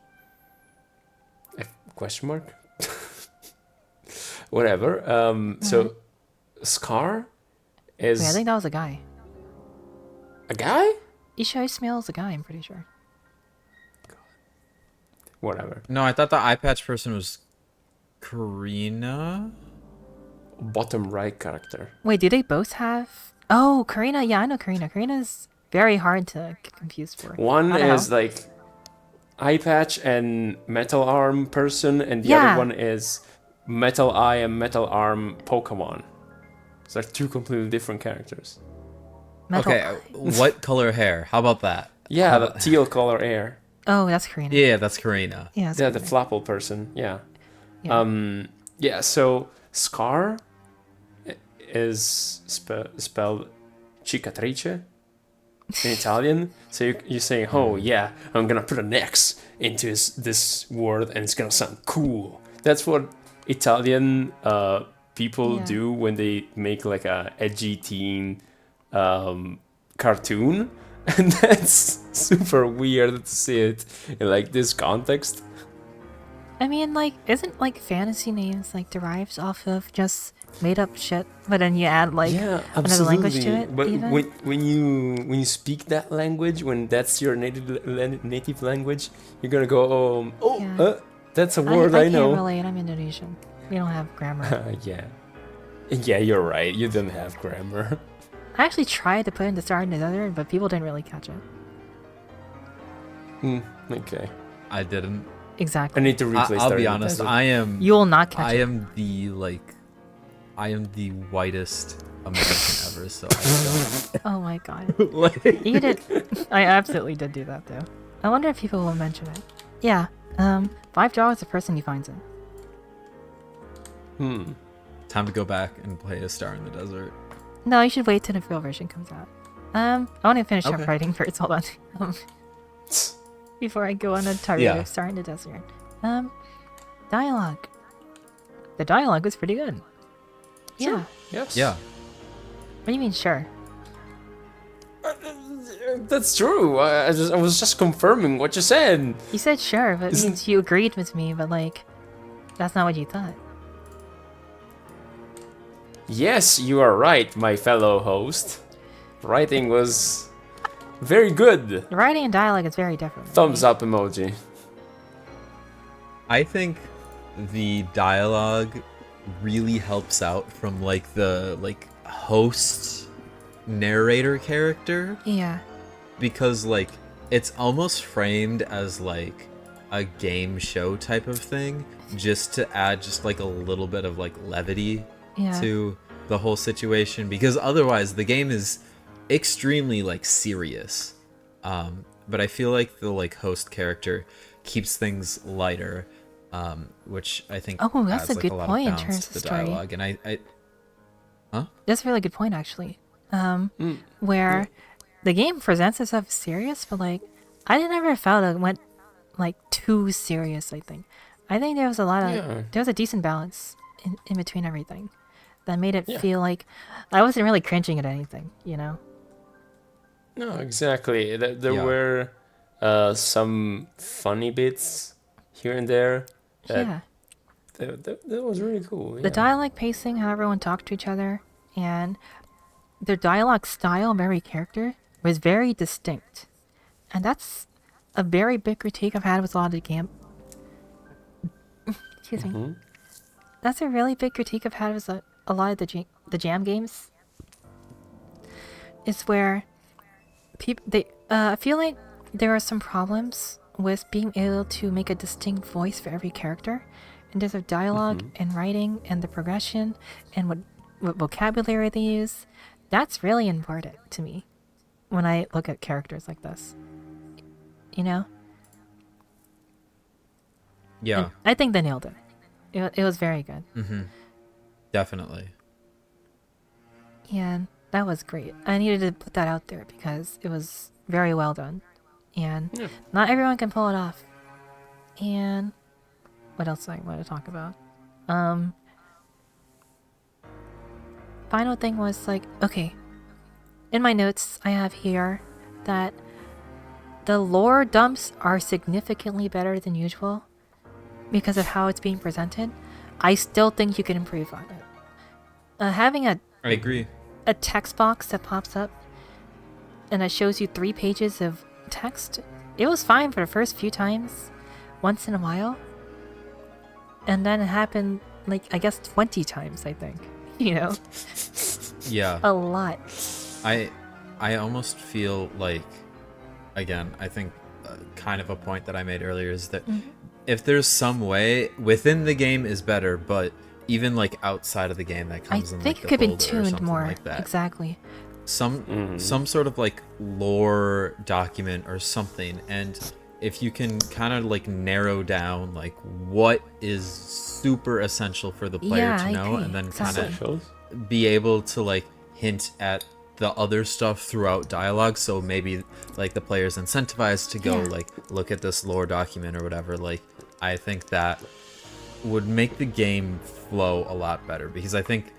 B: Question mark? Whatever. So Scar is.
C: Wait, I think that was a guy.
B: A guy?
C: Hisui smells a guy, I'm pretty sure.
B: Whatever.
A: No, I thought the eye patch person was Karina.
B: Bottom right character.
C: Wait, do they both have? Oh, Karina. Yeah, I know Karina. Karina's very hard to get confused for.
B: One is like eye patch and metal arm person, and the other one is metal eye and metal arm Pokemon. It's like two completely different characters.
A: What color hair? How about that?
B: Yeah, the teal color hair.
C: Oh, that's Karina.
A: Yeah, that's Karina.
C: Yeah,
B: the Flapple person. Yeah. So Scar is spelled cicatrice in Italian. So you're saying, oh yeah, I'm gonna put an X into this word and it's gonna sound cool. That's what Italian people do when they make like a edgy teen cartoon. And that's super weird to see it in like this context.
C: I mean, like, isn't like fantasy names like derived off of just made up shit, but then you add like another language to it?
B: But
C: even?
B: when you speak that language, when that's your native language, you're gonna go, that's a word I know.
C: I can't relate. I'm Indonesian. We don't have grammar.
B: Yeah, you're right. You don't have grammar.
C: I actually tried to put in the star in the desert, but people didn't really catch it.
B: Okay.
A: I didn't.
C: Exactly.
B: I need to replace.
A: I'll be honest. You will not catch it. I am the whitest American ever. So.
C: Oh my god. You did. I absolutely did do that though. I wonder if people will mention it. Yeah. $5 a person who finds it.
A: Time to go back and play A Star in the Desert.
C: No, you should wait till the real version comes out. I want to finish up writing first. Hold on. Before I go on a tirade of Star in the Desert. Dialogue. The dialogue was pretty good.
B: Sure.
C: Yeah.
B: Yes.
A: Yeah.
C: What do you mean, sure?
B: That's true. I was just confirming what you said.
C: You said sure, but it means you agreed with me, but like, that's not what you thought.
B: Yes, you are right, my fellow host. Writing was very good.
C: The writing and dialogue is very different.
B: Thumbs up emoji.
A: I think the dialogue really helps out from like the host narrator character.
C: Yeah.
A: Because like it's almost framed as like a game show type of thing, just to add just like a little bit of like levity to the whole situation, because otherwise the game is extremely like serious. But I feel like the like host character keeps things lighter, which I think
C: that's
A: adds,
C: a good
A: a lot
C: point
A: of
C: in
A: balance
C: terms
A: to
C: of
A: the
C: story.
A: dialogue. And
C: That's a really good point actually. Where the game presents itself serious, but like I never felt it went like too serious. I think there was a lot of there was a decent balance in between everything that made it feel like I wasn't really cringing at anything, you know?
B: No, exactly. There were some funny bits here and there. That was really cool.
C: The dialogue pacing, how everyone talked to each other, and their dialogue style and every character was very distinct. And that's a very big critique I've had with a lot of the game. Excuse me. That's a really big critique I've had with a lot of the jam games. Is where I feel like there are some problems with being able to make a distinct voice for every character in terms of dialogue and writing and the progression and what vocabulary they use. That's really important to me when I look at characters like this. You know?
A: yeah,
C: And I think they nailed it. It was very good.
A: definitely.
C: And that was great. I needed to put that out there because it was very well done. And not everyone can pull it off. And what else do I want to talk about? Final thing was like, okay, in my notes I have here that the lore dumps are significantly better than usual because of how it's being presented. I still think you can improve on it. Having
A: I agree.
C: a text box that pops up and it shows you 3 pages of text, it was fine for the first few times, once in a while. And then it happened, like, I guess 20 times, I think. You know?
A: Yeah.
C: A lot.
A: I almost feel like, again, I think kind of a point that I made earlier is that if there's some way within the game is better, but even like outside of the game that comes in like
C: it
A: the
C: could be
A: folder or
C: tuned
A: something
C: more.
A: like that.
C: Exactly.
A: Some sort of like lore document or something, and if you can kind of like narrow down like what is super essential for the player to know, and then kind of be able to like hint at the other stuff throughout dialogue, so maybe like the player's incentivized to go like look at this lore document or whatever. Like I think that would make the game flow a lot better, because I think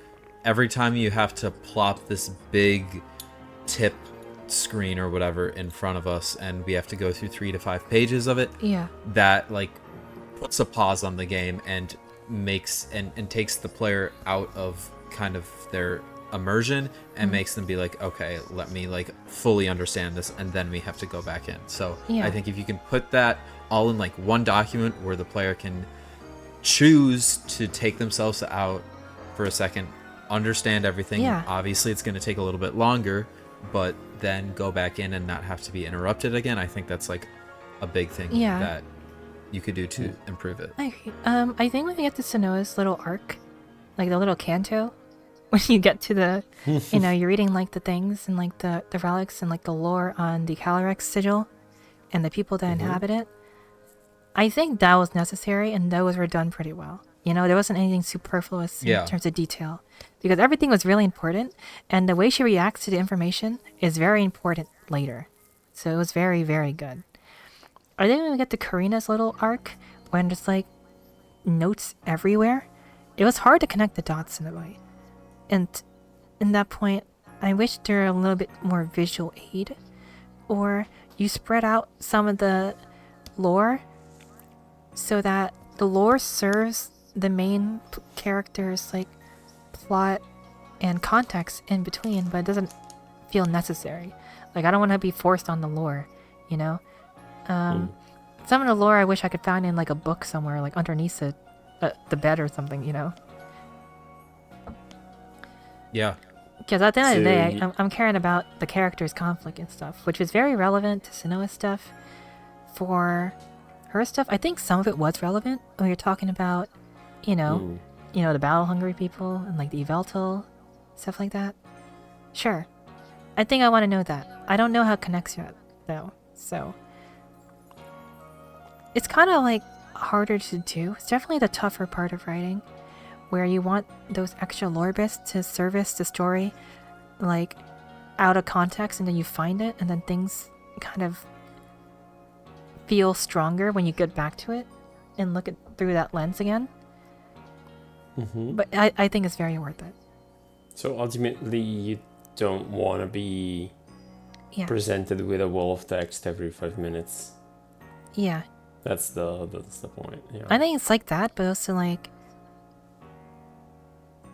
A: every time you have to plop this big tip screen or whatever in front of us and we have to go through 3 to 5 pages of it, that like puts a pause on the game and makes and takes the player out of kind of their immersion and makes them be like, okay, let me like fully understand this, and then we have to go back in. So I think if you can put that all in like one document where the player can choose to take themselves out for a second, understand everything, obviously it's going to take a little bit longer, but then go back in and not have to be interrupted again, I think that's like a big thing that you could do to improve it.
C: I agree. I think when you get to Sanoa's little arc, like the little canto, when you get to the, you know, you're reading like the things and like the relics and like the lore on the Calyrex sigil and the people that inhabit it, I think that was necessary, and those were done pretty well. You know, there wasn't anything superfluous in terms of detail, because everything was really important, and the way she reacts to the information is very important later. So it was very, very good. I think when we get to Karina's little arc, when there's like notes everywhere, it was hard to connect the dots in a way. And in that point, I wish there were a little bit more visual aid, or you spread out some of the lore so that the lore serves the main character's like plot and context in between, but it doesn't feel necessary. Like, I don't want to be forced on the lore, you know? Some of the lore I wish I could find in like a book somewhere, like underneath the bed or something, you know?
A: Yeah.
C: Because at the end of the day, I'm caring about the character's conflict and stuff, which was very relevant to Sanoa's stuff. For her stuff, I think some of it was relevant when you're talking about, you know, the battle-hungry people and like the Yveltal, stuff like that. Sure. I think I want to know that. I don't know how it connects yet, though, so... It's kind of like harder to do. It's definitely the tougher part of writing, where you want those extra lore bits to service the story, like, out of context, and then you find it, and then things kind of feel stronger when you get back to it and look at through that lens again. But I think it's very worth it.
B: So ultimately, you don't want to be presented with a wall of text every 5 minutes.
C: Yeah.
B: That's the point. Yeah.
C: I think it's like that, but also like,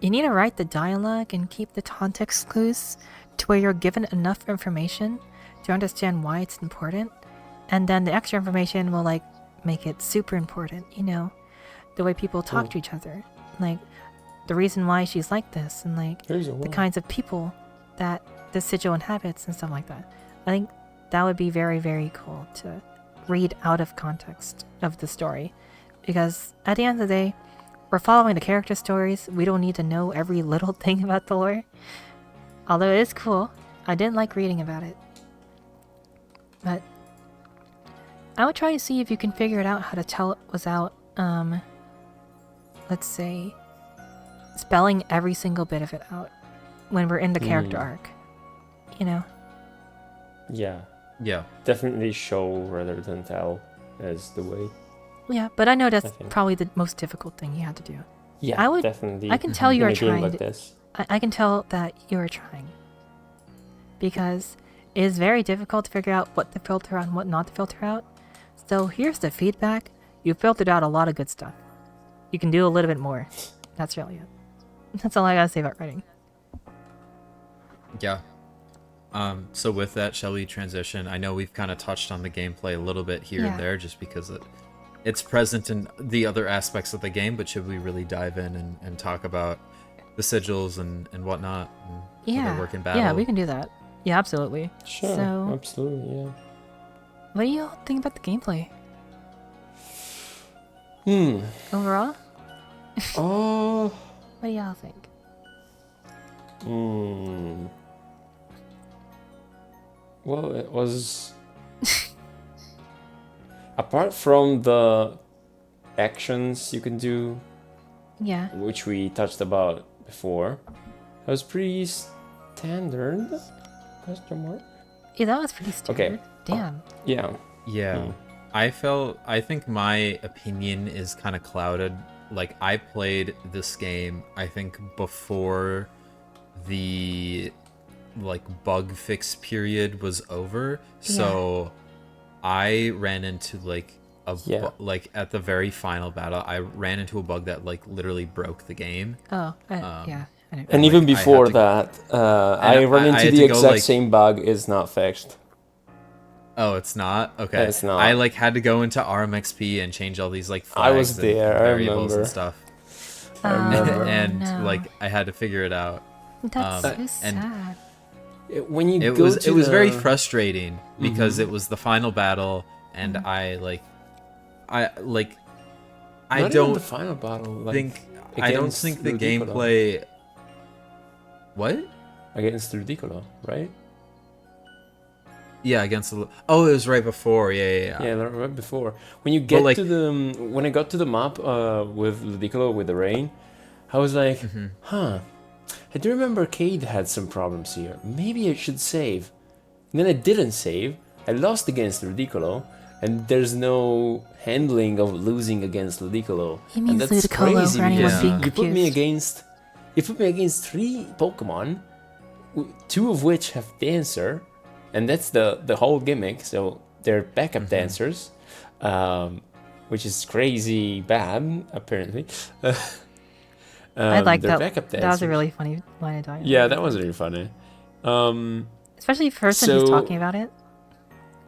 C: you need to write the dialogue and keep the context clues to where you're given enough information to understand why it's important, and then the extra information will like make it super important, you know, the way people talk to each other, like the reason why she's like this, and like the kinds of people that the sigil inhabits and stuff like that. I think that would be very, very cool to read out of context of the story, because at the end of the day, we're following the character stories. We don't need to know every little thing about the lore, although it is cool. I didn't like reading about it, but I would try to see if you can figure it out how to tell it without let's say spelling every single bit of it out when we're in the character arc, you know.
B: Yeah, definitely show rather than tell is the way.
C: Yeah, but I know that's probably the most difficult thing you have to do.
B: Yeah, definitely.
C: I can tell you are trying.
B: Like this.
C: I can tell that you are trying, because it is very difficult to figure out what to filter out and what not to filter out. So here's the feedback. You filtered out a lot of good stuff. You can do a little bit more. That's really it. That's all I gotta say about writing.
A: Yeah. So with that, shall we transition? I know we've kind of touched on the gameplay a little bit here and there, just because it's present in the other aspects of the game, but should we really dive in and talk about the sigils and whatnot? And how they work in battle?
C: Yeah, we can do that. Yeah, absolutely.
B: Sure,
C: so,
B: absolutely, yeah.
C: What do you all think about the gameplay? Overall? What do y'all think?
B: Well, it was... Apart from the actions you can do, which we touched about before, That was pretty standard. Question mark.
C: Yeah, that was pretty standard.
B: Okay.
C: Damn.
B: Yeah.
A: Yeah. I think my opinion is kind of clouded. Like, I played this game, I think, before the like bug fix period was over. So I ran into like like at the very final battle, I ran into a bug that like literally broke the game.
C: Oh, yeah.
B: And even before that, I ran into the exact same bug. It's not fixed.
A: Oh, it's not? Okay.
B: It's not.
A: I like had to go into RMXP and change all these like flags
B: I was there,
A: and variables
B: I remember.
A: and stuff.
B: I remember.
A: And like I had to figure it out.
C: That's so sad.
B: When you
A: it was very frustrating because it was the final battle and I don't
B: the final battle. Like,
A: I don't think the gameplay. What?
B: Against Ridicolo, right?
A: Yeah, against the. Oh, it was right before. Yeah.
B: Yeah, right before. When you get to the when I got to the map with Ridicolo with the rain, I was like, huh. I do remember Cade had some problems here. Maybe I should save. And then I didn't save. I lost against Ridicolo, and there's no handling of losing against Ludicolo.
C: He means
B: and that's
C: Ludicolo
B: crazy
C: for anyone
B: because
C: being
B: you put me against 3 Pokemon, 2 of which have Dancer, and that's the whole gimmick. So they're backup dancers, which is crazy bad apparently.
C: I like that.
B: Backup dancers.
C: That was a really funny line of dialogue.
B: Yeah, that was really funny.
C: Especially the person who's talking about it.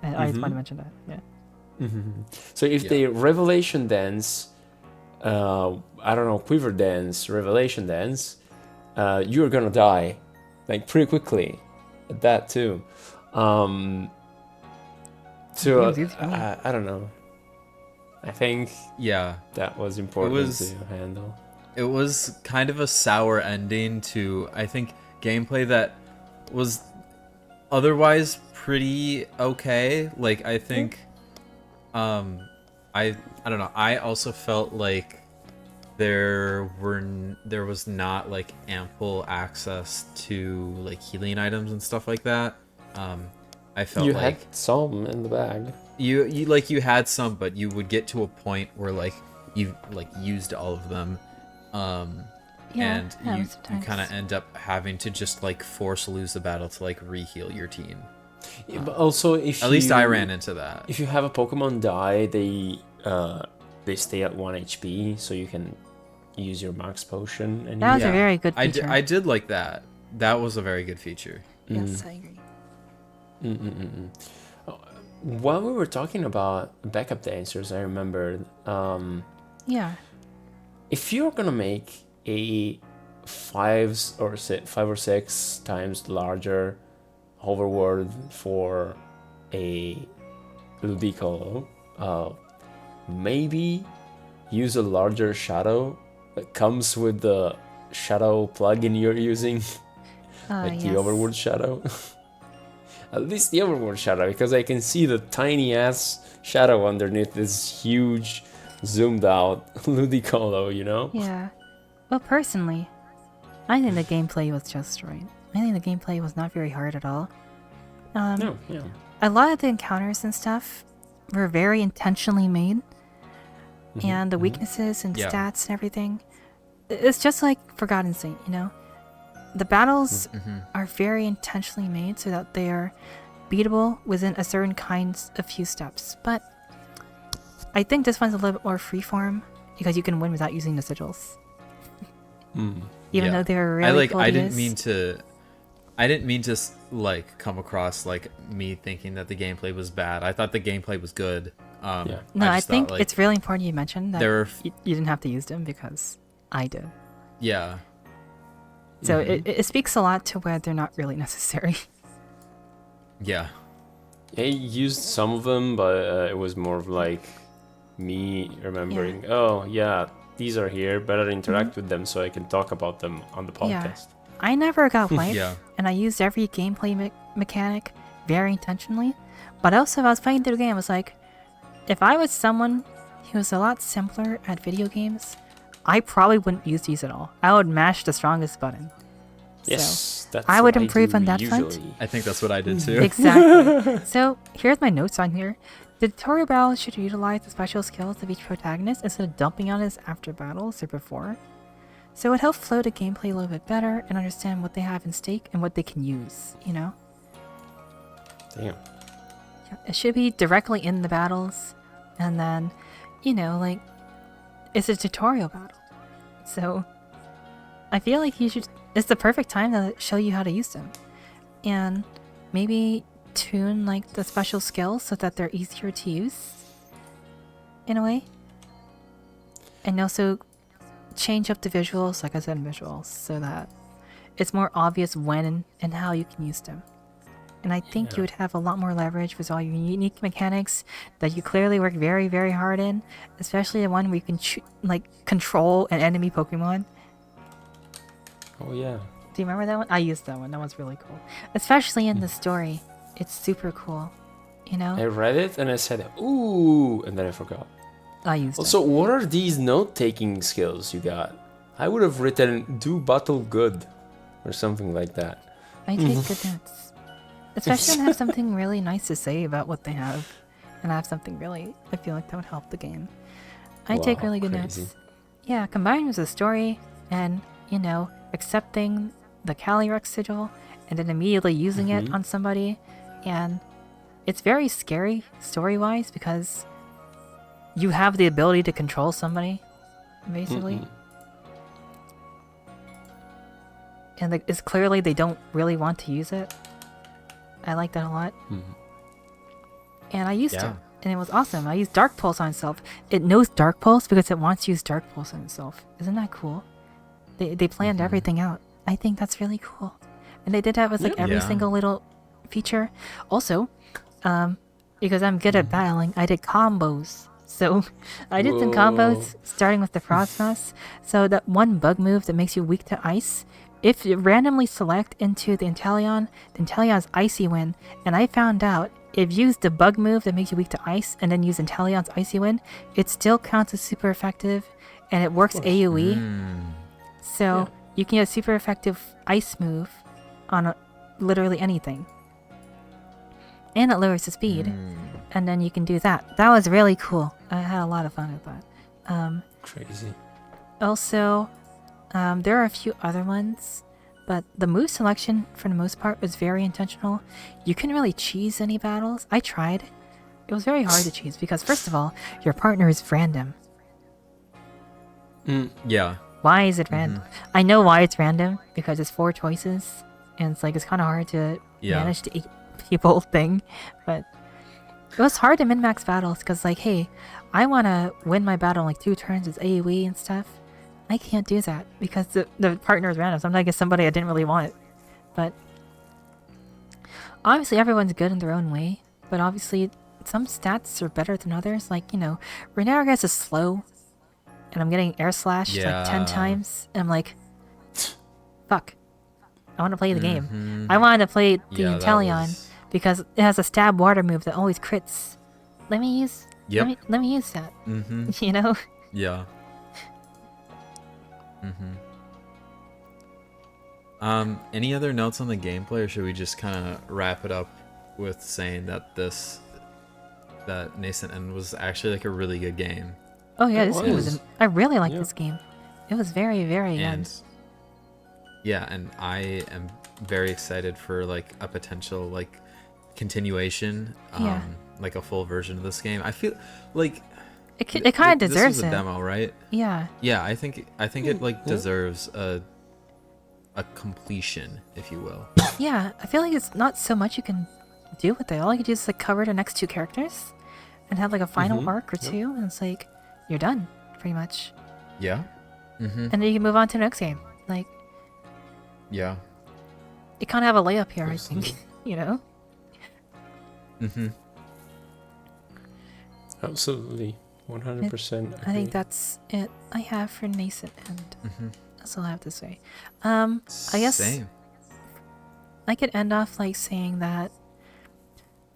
C: I just want to mention that. Yeah.
B: So if they Revelation Dance, I don't know, Quiver Dance, Revelation Dance, you're gonna die, like pretty quickly. At that too. So I don't know. I think that was important to handle.
A: It was kind of a sour ending to, I think, gameplay that was otherwise pretty okay. Like, I think, I don't know. I also felt like there was not like ample access to like healing items and stuff like that. I felt
B: you
A: like
B: had some in the bag.
A: You had some, but you would get to a point where like you like used all of them. And you kind of end up having to just like force lose the battle to like re-heal your team.
B: But also, if
A: at least I ran into that.
B: If you have a Pokemon die, they stay at 1 HP, so you can use your max potion. And
C: that was a very good feature.
A: I did like that. That was a very good feature.
C: Yes, I agree.
B: While we were talking about backup dancers, I remembered. If you're gonna make a 5 or 6 times larger hoverboard for a Ludicolo, maybe use a larger shadow that comes with the shadow plugin you're using, like the overworld shadow. At least the overworld shadow, because I can see the tiny ass shadow underneath this huge zoomed out Ludicolo, you know?
C: Yeah. Well, personally, I think the gameplay was just right. I think the gameplay was not very hard at all. A lot of the encounters and stuff were very intentionally made. And the weaknesses and stats and everything. It's just like Forgotten Saint, you know? The battles are very intentionally made so that they are beatable within a certain kinds of few steps. But I think this one's a little bit more freeform because you can win without using the sigils. Even though they were really cool.
A: I didn't mean to like come across like me thinking that the gameplay was bad. I thought the gameplay was good.
C: No, I think it's really important you mentioned that you didn't have to use them because I did.
A: Yeah.
C: So it speaks a lot to where they're not really necessary.
A: Yeah.
B: I used some of them, but it was more of like me remembering, these are here, better interact with them so I can talk about them on the podcast.
C: I never got wiped, and I used every gameplay mechanic very intentionally. But also, if I was playing through the game, I was like, if I was someone who was a lot simpler at video games, I probably wouldn't use these at all. I would mash the strongest button.
B: Yes, that's
C: I would
B: what
C: improve on that
B: usually.
C: front.
A: I think that's what I did too.
C: Exactly. So here's my notes on here. The tutorial battles should utilize the special skills of each protagonist instead of dumping on us after battles or before. So it would help flow the gameplay a little bit better and understand what they have in stake and what they can use, you know?
B: Damn.
C: Yeah, it should be directly in the battles, and then, you know, like, it's a tutorial battle. So I feel like it's the perfect time to show you how to use them. And maybe tune like the special skills so that they're easier to use in a way. And also change up the visuals, like I said, visuals, so that it's more obvious when and how you can use them. And I think you would have a lot more leverage with all your unique mechanics that you clearly work very, very hard in, especially the one where you can control an enemy Pokemon.
B: Oh yeah.
C: Do you remember that one? I used that one. That one's really cool. Especially in the story. It's super cool. You know?
B: I read it and I said, ooh, and then I forgot.
C: I used it.
B: Also, what are these note-taking skills you got? I would have written, do battle good, or something like that.
C: I take good notes. Especially when I have something really nice to say about what they have. And I have something really, I feel like that would help the game. I take really good notes. Yeah, combined with the story and, you know, accepting the Calyrex sigil and then immediately using it on somebody. And it's very scary story-wise because you have the ability to control somebody, basically. And it's clearly they don't really want to use it. I like that a lot. And I used it. And it was awesome. I used Dark Pulse on itself. It knows Dark Pulse because it wants to use Dark Pulse on itself. Isn't that cool? They planned everything out. I think that's really cool. And they did that with like every single little feature. Also, because I'm good at battling, I did combos. So I did some combos starting with the Frostmouse. So that one bug move that makes you weak to ice, if you randomly select into the Inteleon's Icy Wind, and I found out if you use the bug move that makes you weak to ice and then use Inteleon's Icy Wind, it still counts as super effective and it works AoE. So you can use a super effective ice move on literally anything. And it lowers the speed. And then you can do that. That was really cool. I had a lot of fun with that.
B: Crazy.
C: Also, there are a few other ones, but the move selection, for the most part, was very intentional. You couldn't really cheese any battles. I tried. It was very hard to cheese because, first of all, your partner is random.
A: Yeah.
C: Why is it random? I know why it's random, because it's 4 choices, and it's like, it's kind of hard to manage the 8 people thing, but it was hard to min-max battles, because like, hey, I want to win my battle in like 2 turns with AoE and stuff. I can't do that, because the partner is random. Sometimes I get somebody I didn't really want, but obviously everyone's good in their own way, but obviously some stats are better than others, like, you know, Renaragus is slow, and I'm getting air slashed like 10 times, and I'm like, fuck, I want to play the game. I wanted to play the Inteleon because it has a stab water move that always crits. Let me use let me use that. You know?
A: Yeah. Any other notes on the gameplay, or should we just kind of wrap it up with saying that that Nascent End was actually like a really good game?
C: Oh yeah, this game was. I really like this game. It was very, very good.
A: Yeah, and I am very excited for like a potential like continuation, like a full version of this game. I feel like
C: it kind of deserves
A: this was a demo, right?
C: Yeah.
A: Yeah, I think it like deserves a completion, if you will.
C: Yeah, I feel like it's not so much you can do with it. All you can do is like cover the next 2 characters and have like a final arc or 2, and it's like you're done, pretty much.
A: Yeah.
C: And then you can move on to the next game. Like,
A: yeah.
C: You kind of have a layup here, I think. You know?
B: Absolutely. 100%.
C: I think that's it I have for Nascent End. That's all I have to say. I guess
A: Same.
C: I could end off like saying that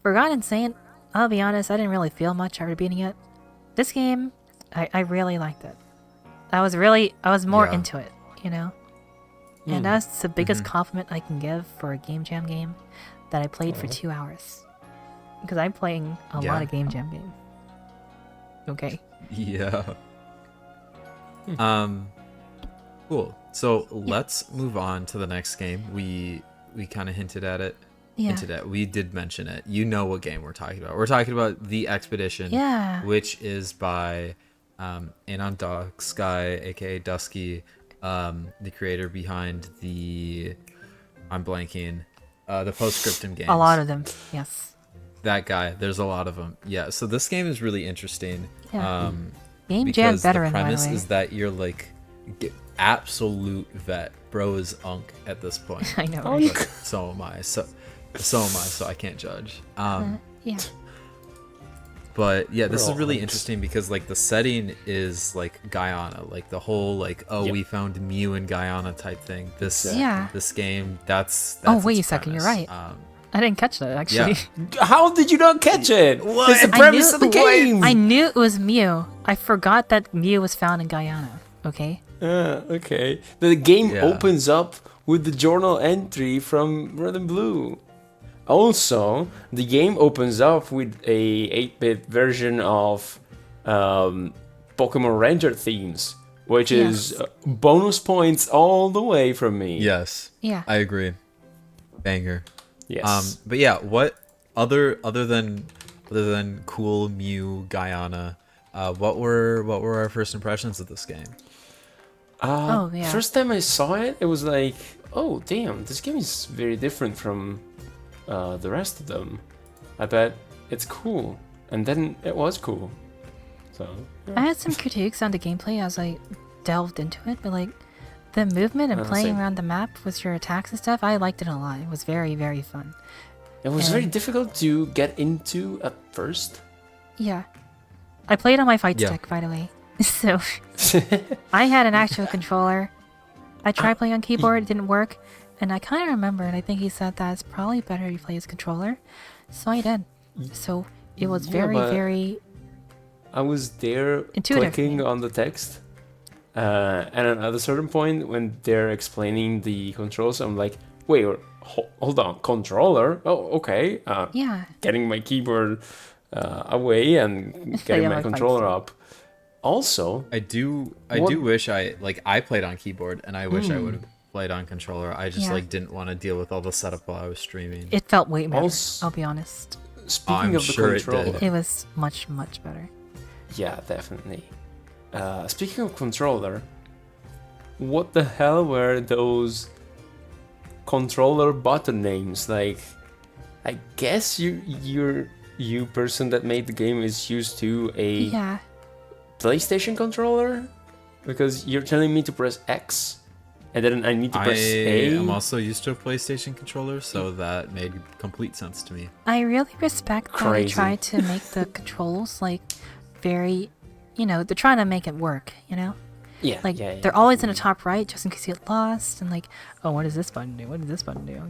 C: Forgotten Saint, I'll be honest, I didn't really feel much after beating it. This game, I really liked it. I was more into it, you know? And that's the biggest compliment I can give for a Game Jam game that I played for 2 hours. Because I'm playing a lot of Game Jam games. Okay.
A: Yeah. Cool. So let's move on to the next game. We kind of hinted at it.
C: Yeah.
A: We did mention it. You know what game we're talking about. We're talking about The Expedition.
C: Yeah.
A: Which is by Anon Dog Sky, aka Dusky, the creator behind the Postscriptum games.
C: A lot of them, yes.
A: That guy. There's a lot of them. Yeah. So this game is really interesting.
C: Yeah. Game Jam veteran,
A: the premise
C: by the way.
A: is that you're like absolute vet. Bro is unk at this point.
C: I know. Right?
A: But so am I. So I can't judge.
C: Yeah.
A: But yeah, this is really interesting because like the setting is like Guyana, like the whole like we found Mew in Guyana type thing. This game that's
C: oh wait a
A: its
C: second,
A: premise.
C: you're right. I didn't catch that actually.
A: Yeah.
B: How did you not catch it?
A: What?
B: It's the premise of the game.
C: I knew it was Mew. I forgot that Mew was found in Guyana. Okay.
B: Okay. The game opens up with the journal entry from Red and Blue. Also, the game opens up with a 8-bit version of Pokemon Ranger themes, which is bonus points all the way from me.
A: Yes.
C: Yeah.
A: I agree. Banger.
B: Yes.
A: But yeah, what other than cool Mew Guyana, what were our first impressions of this game?
B: First time I saw it, it was like, oh damn, this game is very different from the rest of them. I bet it's cool, and then it was cool. So
C: I had some critiques on the gameplay as I delved into it, but like the movement and playing around the map with your attacks and stuff, I liked it a lot. It was very, very fun.
B: It was very difficult to get into at first.
C: Yeah. I played on my fight stick, by the way. So I had an actual controller. I tried playing on keyboard, it didn't work. And I kind of remember, and I think he said that it's probably better if you play his controller. So I did. So it was very...
B: I was there
C: intuitive.
B: Clicking on the text. And at a certain point, when they're explaining the controls, I'm like, wait, hold on, controller? Oh, okay. Getting my keyboard away and getting my controller up. Also,
A: I do wish I played on keyboard, and I wish I would have played on controller. I just didn't want to deal with all the setup while I was streaming.
C: It felt way better, I'll be honest.
B: Speaking of the controller,
C: it was much, much better.
B: Yeah, definitely. Speaking of controller, what the hell were those controller button names? Like, I guess you person that made the game is used to a PlayStation controller, because you're telling me to press X and then I need to press A.
A: I'm also used to a PlayStation controller, so that made complete sense to me.
C: I really respect that they try to make the controls like very, they're trying to make it work,
B: Yeah.
C: Like they're always in the top right just in case you get lost, and like, oh, what does this button do? What does this button do?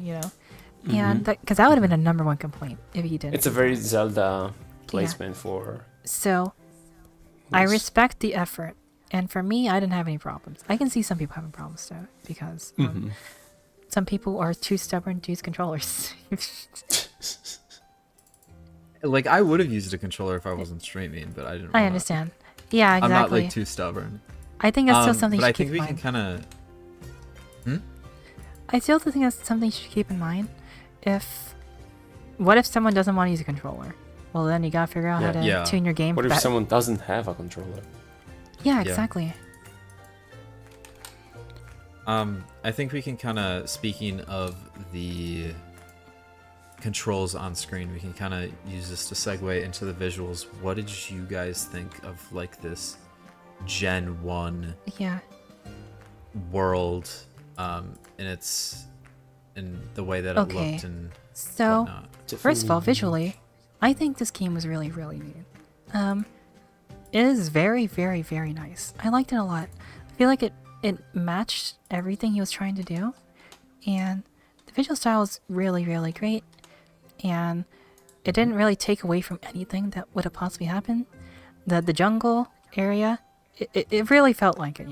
C: And because that would have been a #1 complaint if you didn't.
B: It's a very Zelda placement for.
C: So, I respect the effort, and for me, I didn't have any problems. I can see some people having problems though, because some people are too stubborn to use controllers.
A: Like, I would have used a controller if I wasn't streaming, but I didn't.
C: I understand. Yeah, exactly.
A: I'm not like too stubborn.
C: I think that's still something.
A: But
C: you
A: I
C: should
A: think
C: keep
A: we
C: in
A: can
C: mind.
A: kind of.
C: I still think that's something you should keep in mind. What if someone doesn't want to use a controller? Well, then you gotta figure out how to tune your game.
B: What if someone doesn't have a controller?
C: Yeah, exactly.
A: I think we can kind of, speaking of the controls on screen, we can kind of use this to segue into the visuals. What did you guys think of like this Gen 1 world in the way that it looked and whatnot?
C: First of all, visually, I think this game was really, really neat. It is very, very, very nice. I liked it a lot. I feel like it matched everything he was trying to do, and the visual style was really, really great, and it didn't really take away from anything that would have possibly happened. The jungle area, it really felt like it,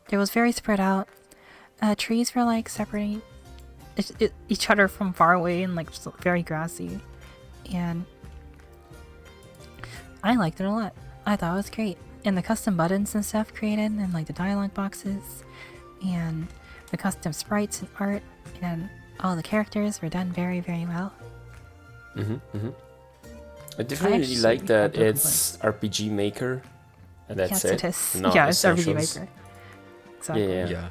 C: It was very spread out. trees were like separating each other from far away and like just very grassy, and I liked it a lot. I thought it was great, and the custom buttons and stuff created, and like the dialogue boxes, and the custom sprites and art, and all the characters were done very, very well.
B: I definitely like that it's RPG Maker, and that's
C: yes,
B: it.
C: It is.
B: Not
C: Yeah, it's RPG
B: Essentials.
C: Maker. Exactly.
B: Yeah.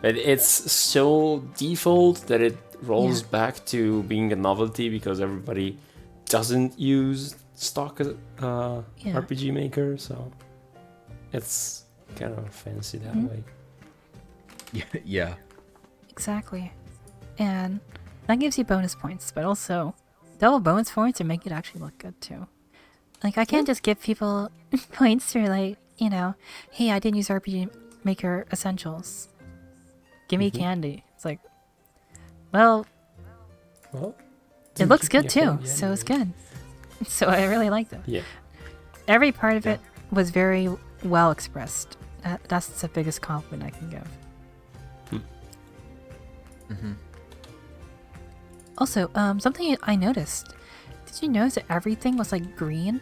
B: But it's so default that it rolls back to being a novelty because everybody doesn't use stock RPG Maker, so it's kind of fancy that way.
A: Yeah.
C: Exactly. And that gives you bonus points, but also double bonus points to make it actually look good too. Like, I can't just give people points for like, you know, hey, I didn't use RPG Maker Essentials. Give me candy. It's like, well, it looks good too, so it's good. So I really liked it.
B: Yeah.
C: Every part of it was very well expressed. That's the biggest compliment I can give. Also, something I noticed. Did you notice that everything was like green?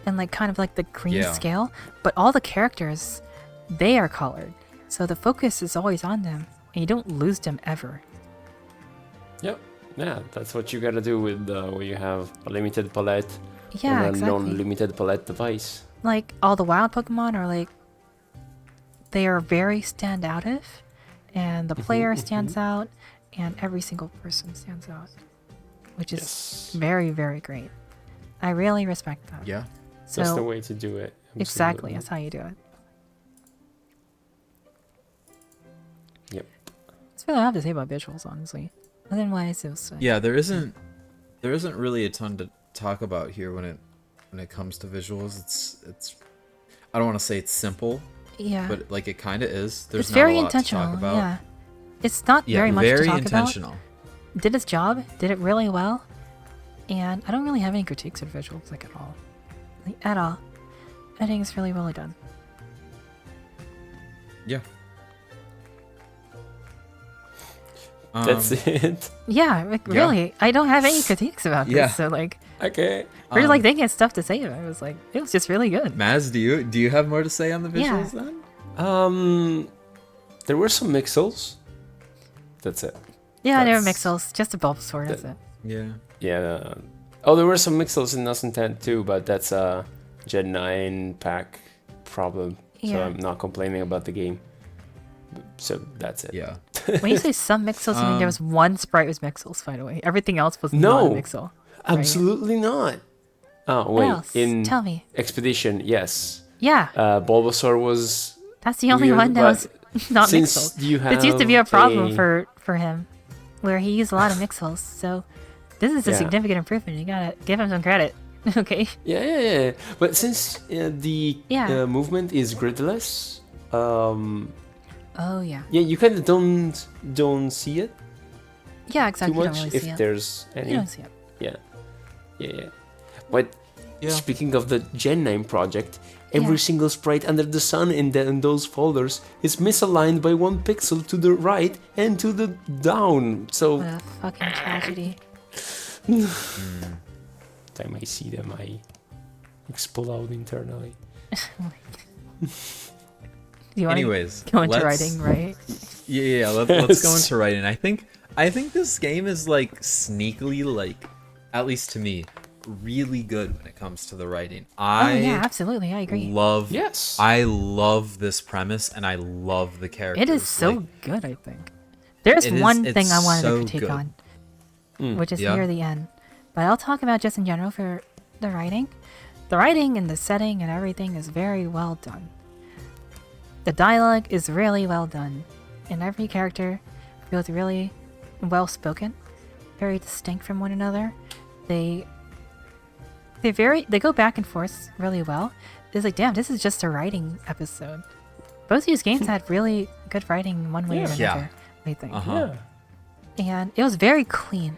C: And like kind of like the green scale? But all the characters, they are colored. So the focus is always on them. And you don't lose them ever.
B: Yep. Yeah, that's what you gotta do with where you have a limited palette
C: Yeah,
B: and a
C: exactly.
B: non-limited palette device.
C: Like all the wild Pokemon are like, they are very standoutive. And the player stands out. And every single person stands out. Which is very, very great. I really respect that.
A: Yeah.
C: So,
B: That's the way to do it.
C: Exactly,
B: Absolutely.
C: that's how you do it.
B: Yep.
C: That's really all I have to say about visuals, honestly. Otherwise, it was
A: Yeah, there isn't really a ton to talk about here when it comes to visuals. It's I don't want to say it's simple, but like it kind of is. There's
C: it's
A: not
C: very
A: a lot
C: intentional.
A: to talk about.
C: Yeah, it's not very much to talk
A: intentional.
C: about. Did its job. Did it really well. And I don't really have any critiques of visuals, like at all. Like, at all. I think it's really well done.
A: Yeah.
B: That's it.
C: Yeah, like, really. I don't have any critiques about this. So like,
B: Okay.
C: we're just like thinking of stuff to say about it. It was like, it was just really good.
A: Maz, do you have more to say on the visuals then?
B: There were some mixels. That's it.
C: Yeah, there were mixels. Just a Bulbasaur, that's it.
A: Yeah.
B: Yeah. Oh, there were some mixels in Nascent 10 too, but that's a Gen 9 pack problem. So
C: Yeah.
B: I'm not complaining about the game. So that's it.
A: Yeah.
C: When you say some Mixels, you mean there was one sprite was Mixels, by the way. Everything else was
B: No.
C: not Mixel.
B: Absolutely not. Oh, wait.
C: else?
B: In
C: Tell me.
B: Expedition, yes.
C: Yeah,
B: Bulbasaur was
C: that's the only
B: weird,
C: one that was not
B: since
C: Mixel.
B: you
C: This used to be a
B: have
C: problem for him, where he used a lot of Mixels. So this is a
B: Yeah.
C: significant improvement. You gotta give him some credit. Okay.
B: Yeah. But since the
C: Yeah.
B: movement is gridless,
C: Oh yeah.
B: yeah, you kind of don't see it
C: Yeah,
B: too
C: exactly. You don't
B: much
C: really
B: if
C: see it.
B: there's any.
C: You don't see it.
B: Yeah. But
A: Yeah.
B: speaking of the Gen 9 project, every single sprite under the sun in those folders is misaligned by 1 pixel to the right and to the down. So
C: What a fucking tragedy.
B: time I see them, I explode internally.
C: Do you want
A: Anyways,
C: to go into
A: let's-
C: writing, right?
A: Yeah. Let's go into writing. I think this game is like sneakily, like, at least to me, really good when it comes to the writing.
C: Oh yeah, absolutely. I agree.
B: Yes.
A: I love this premise and I love the characters.
C: It is so
A: Like,
C: good, I think. There's
A: It is-
C: one
A: it's
C: thing I wanted
A: so
C: to critique
A: good.
C: on, which is
A: Yeah.
C: near the end. But I'll talk about just in general for the writing. The writing and the setting and everything is very well done. The dialogue is really well done. And every character feels really well spoken, very distinct from one another. They go back and forth really well. It's like, damn, this is just a writing episode. Both these games had really good writing one way or another,
A: Yeah.
C: I think.
A: Uh-huh.
B: Yeah.
C: And it was very clean.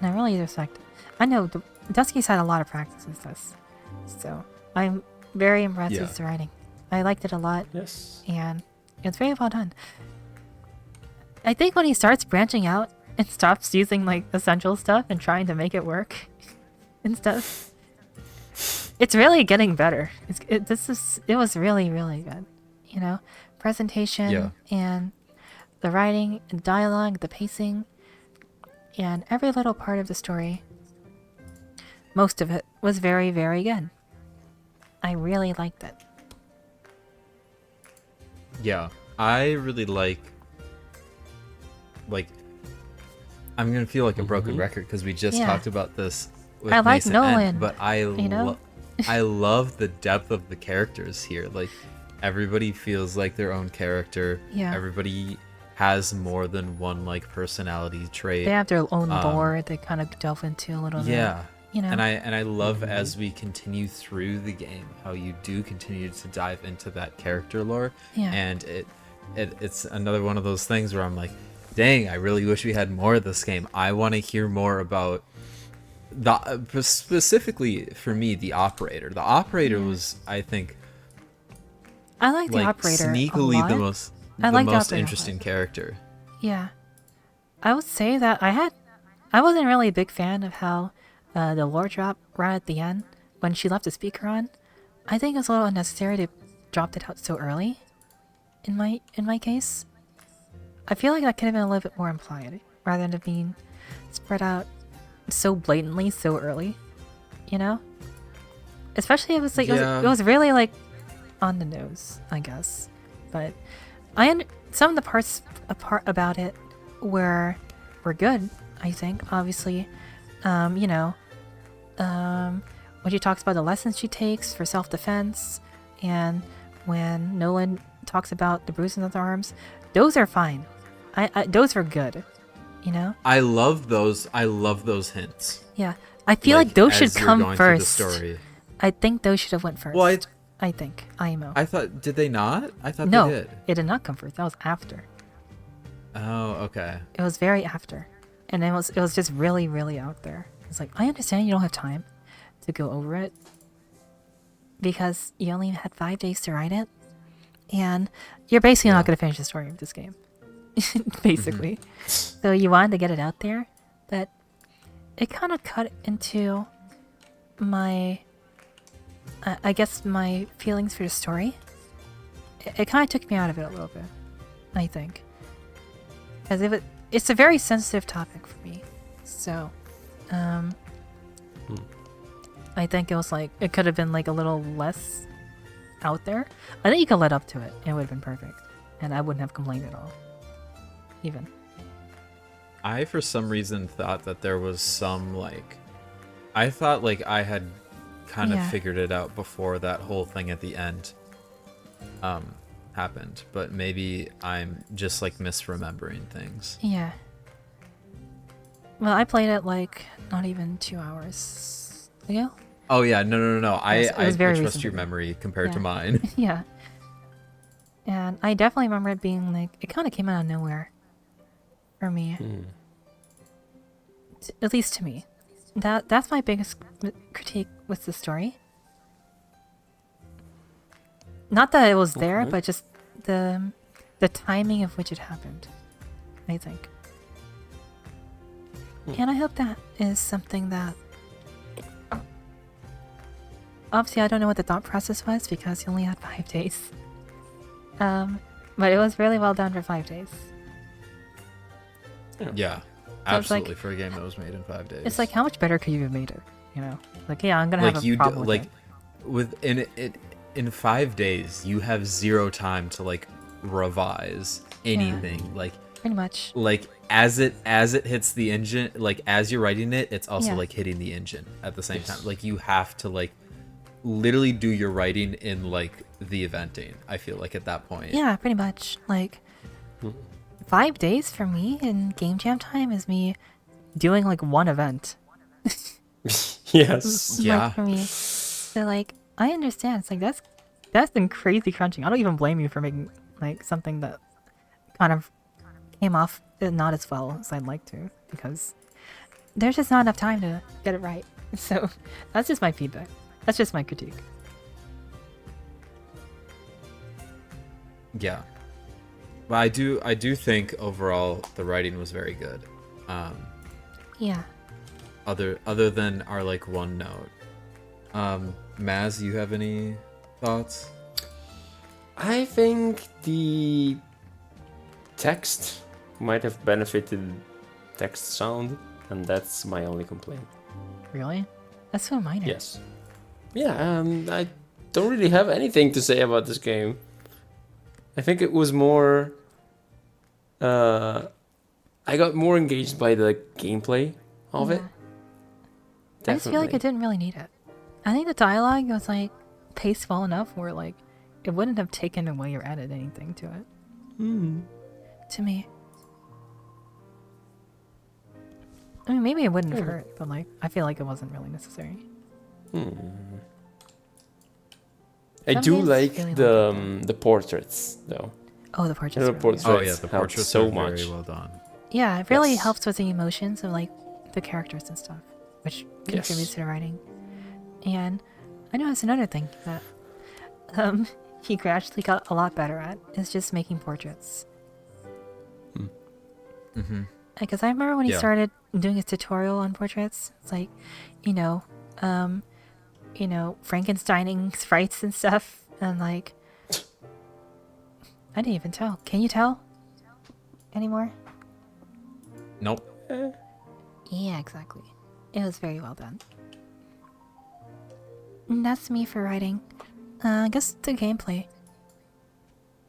C: And I really respect it. I know Dusky's had a lot of practice with this. So I'm very impressed with the writing. I liked it a lot.
B: Yes.
C: And it's very well done. I think when he starts branching out and stops using like essential stuff and trying to make it work and stuff, it's really getting better. It was really, really good. You know, presentation and the writing and dialogue, the pacing, and every little part of the story. Most of it was very, very good. I really liked it.
A: Yeah, I really like I'm gonna feel like a broken record because we just talked about this with
C: I like
A: Nascent
C: Nolan,
A: End, but I love the depth of the characters here. Like, everybody feels like their own character.
C: Yeah.
A: Everybody has more than one like personality trait.
C: They have their own lore they kind of delve into a little bit.
A: Yeah.
C: You know?
A: And I love as we continue through the game how you do continue to dive into that character lore.
C: Yeah.
A: And it's another one of those things where I'm like, dang, I really wish we had more of this game. I want to hear more about specifically for me, the operator. The operator was, I think,
C: I like the operator
A: sneakily
C: a lot.
A: the most interesting character.
C: Yeah. I would say that I wasn't really a big fan of how the lore drop right at the end when she left the speaker on. I think it was a little unnecessary to drop it out so early in my case. I feel like that could have been a little bit more implied rather than being spread out so blatantly so early, you know? Especially it was like it was really like on the nose, I guess. But some of the parts about it were good, I think. Obviously, you know, when she talks about the lessons she takes for self-defense, and when Nolan talks about the bruises on the arms, those are fine. Those are good, you know. I love those
A: hints.
C: Yeah, I feel like those should come first. I think those should have went first. Well, I think IMO.
A: I thought, did they not? I thought
C: no,
A: they did.
C: It did not come first. That was after.
A: Oh, okay.
C: It was very after, and it was just really, really out there. It's like, I understand you don't have time to go over it because you only had 5 days to write it, and you're basically not going to finish the story of this game. Basically. So you wanted to get it out there, but it kind of cut into my I guess my feelings for the story. It kind of took me out of it a little bit, I think, because it's a very sensitive topic for me. So I think it was like it could have been like a little less out there. I think you could let up to it and it would have been perfect, and I wouldn't have complained at all. Even
A: I for some reason thought that there was some I thought I had kind of figured it out before that whole thing at the end happened, but maybe I'm just misremembering things.
C: Yeah. Well, I played it not even 2 hours ago.
A: Oh yeah, no. I trust
C: recent.
A: Your memory compared to mine.
C: Yeah. And I definitely remember it being it kind of came out of nowhere for me. At least to me. That's my biggest critique with the story. Not that it was there, but just the timing of which it happened, I think. And I hope that is something that... Obviously, I don't know what the thought process was because you only had 5 days. But it was really well done for 5 days.
A: Yeah, absolutely, for a game that was made in 5 days.
C: It's how much better could you have made it? You know, I'm gonna have a problem with it.
A: In 5 days, you have zero time to revise anything.
C: Pretty much.
A: As it hits the engine, as you're writing it, it's also hitting the engine at the same time. You have to literally do your writing in the eventing. I feel at that point.
C: Yeah, pretty much. 5 days for me in game jam time is me doing one event.
B: Yes.
A: Yeah.
C: For me. So I understand. It's that's been crazy crunching. I don't even blame you for making something that kind of came off not as well as I'd like to, because there's just not enough time to get it right. So that's just my feedback. That's just my critique.
A: Yeah. But I do think overall the writing was very good.
C: Yeah.
A: Other than our like one note. Maz, you have any thoughts?
B: I think the text might have benefited text sound, and that's my only complaint.
C: Really? That's so minor.
B: Yes. Yeah, I don't really have anything to say about this game. I think it was more... I got more engaged by the gameplay of it.
C: I just feel like it didn't really need it. I think the dialogue was like paced well enough where like it wouldn't have taken away or added anything to it. To me. I mean, maybe it wouldn't have hurt, but like I feel like it wasn't really necessary.
B: I do like really the portraits though.
C: Oh, the portraits.
B: The portraits
A: the portraits
B: so
A: are
B: much.
A: very well done.
C: Yeah, it really helps with the emotions of like the characters and stuff, which contributes to the writing. And I know it's another thing that he gradually got a lot better at is just making portraits. Because I remember when he started doing his tutorial on portraits, it's like, Frankensteining sprites and stuff, and like, I didn't even tell. Can you tell anymore?
A: Nope.
C: Yeah, exactly. It was very well done. And that's me for writing. I guess the gameplay.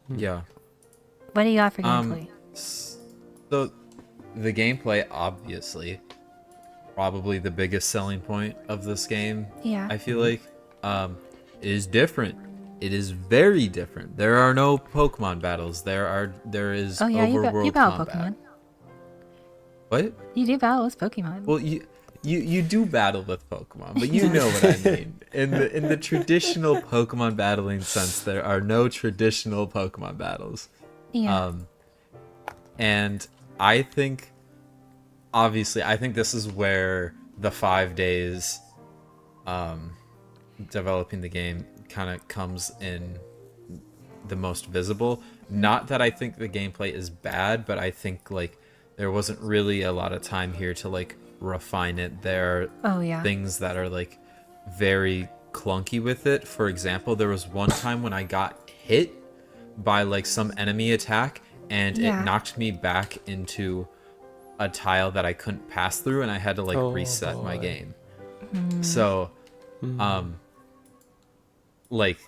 A: Yeah.
C: What do you got for gameplay?
A: So, the gameplay, obviously, probably the biggest selling point of this game.
C: Yeah.
A: I feel like is different. It is very different. There are no Pokemon battles. There is overworld
C: you battle
A: combat.
C: Pokemon.
A: What?
C: You do battle with Pokemon.
A: Well, you do battle with Pokemon, but you know what I mean. In the traditional Pokemon battling sense, there are no traditional Pokemon battles.
C: Yeah.
A: And I think, obviously, this is where the 5 days developing the game kind of comes in the most visible. Not that I think the gameplay is bad, but I think like there wasn't really a lot of time here to like refine it. There are things that are like very clunky with it. For example, there was one time when I got hit by like some enemy attack and it knocked me back into a tile that I couldn't pass through, and I had to like reset my game. So like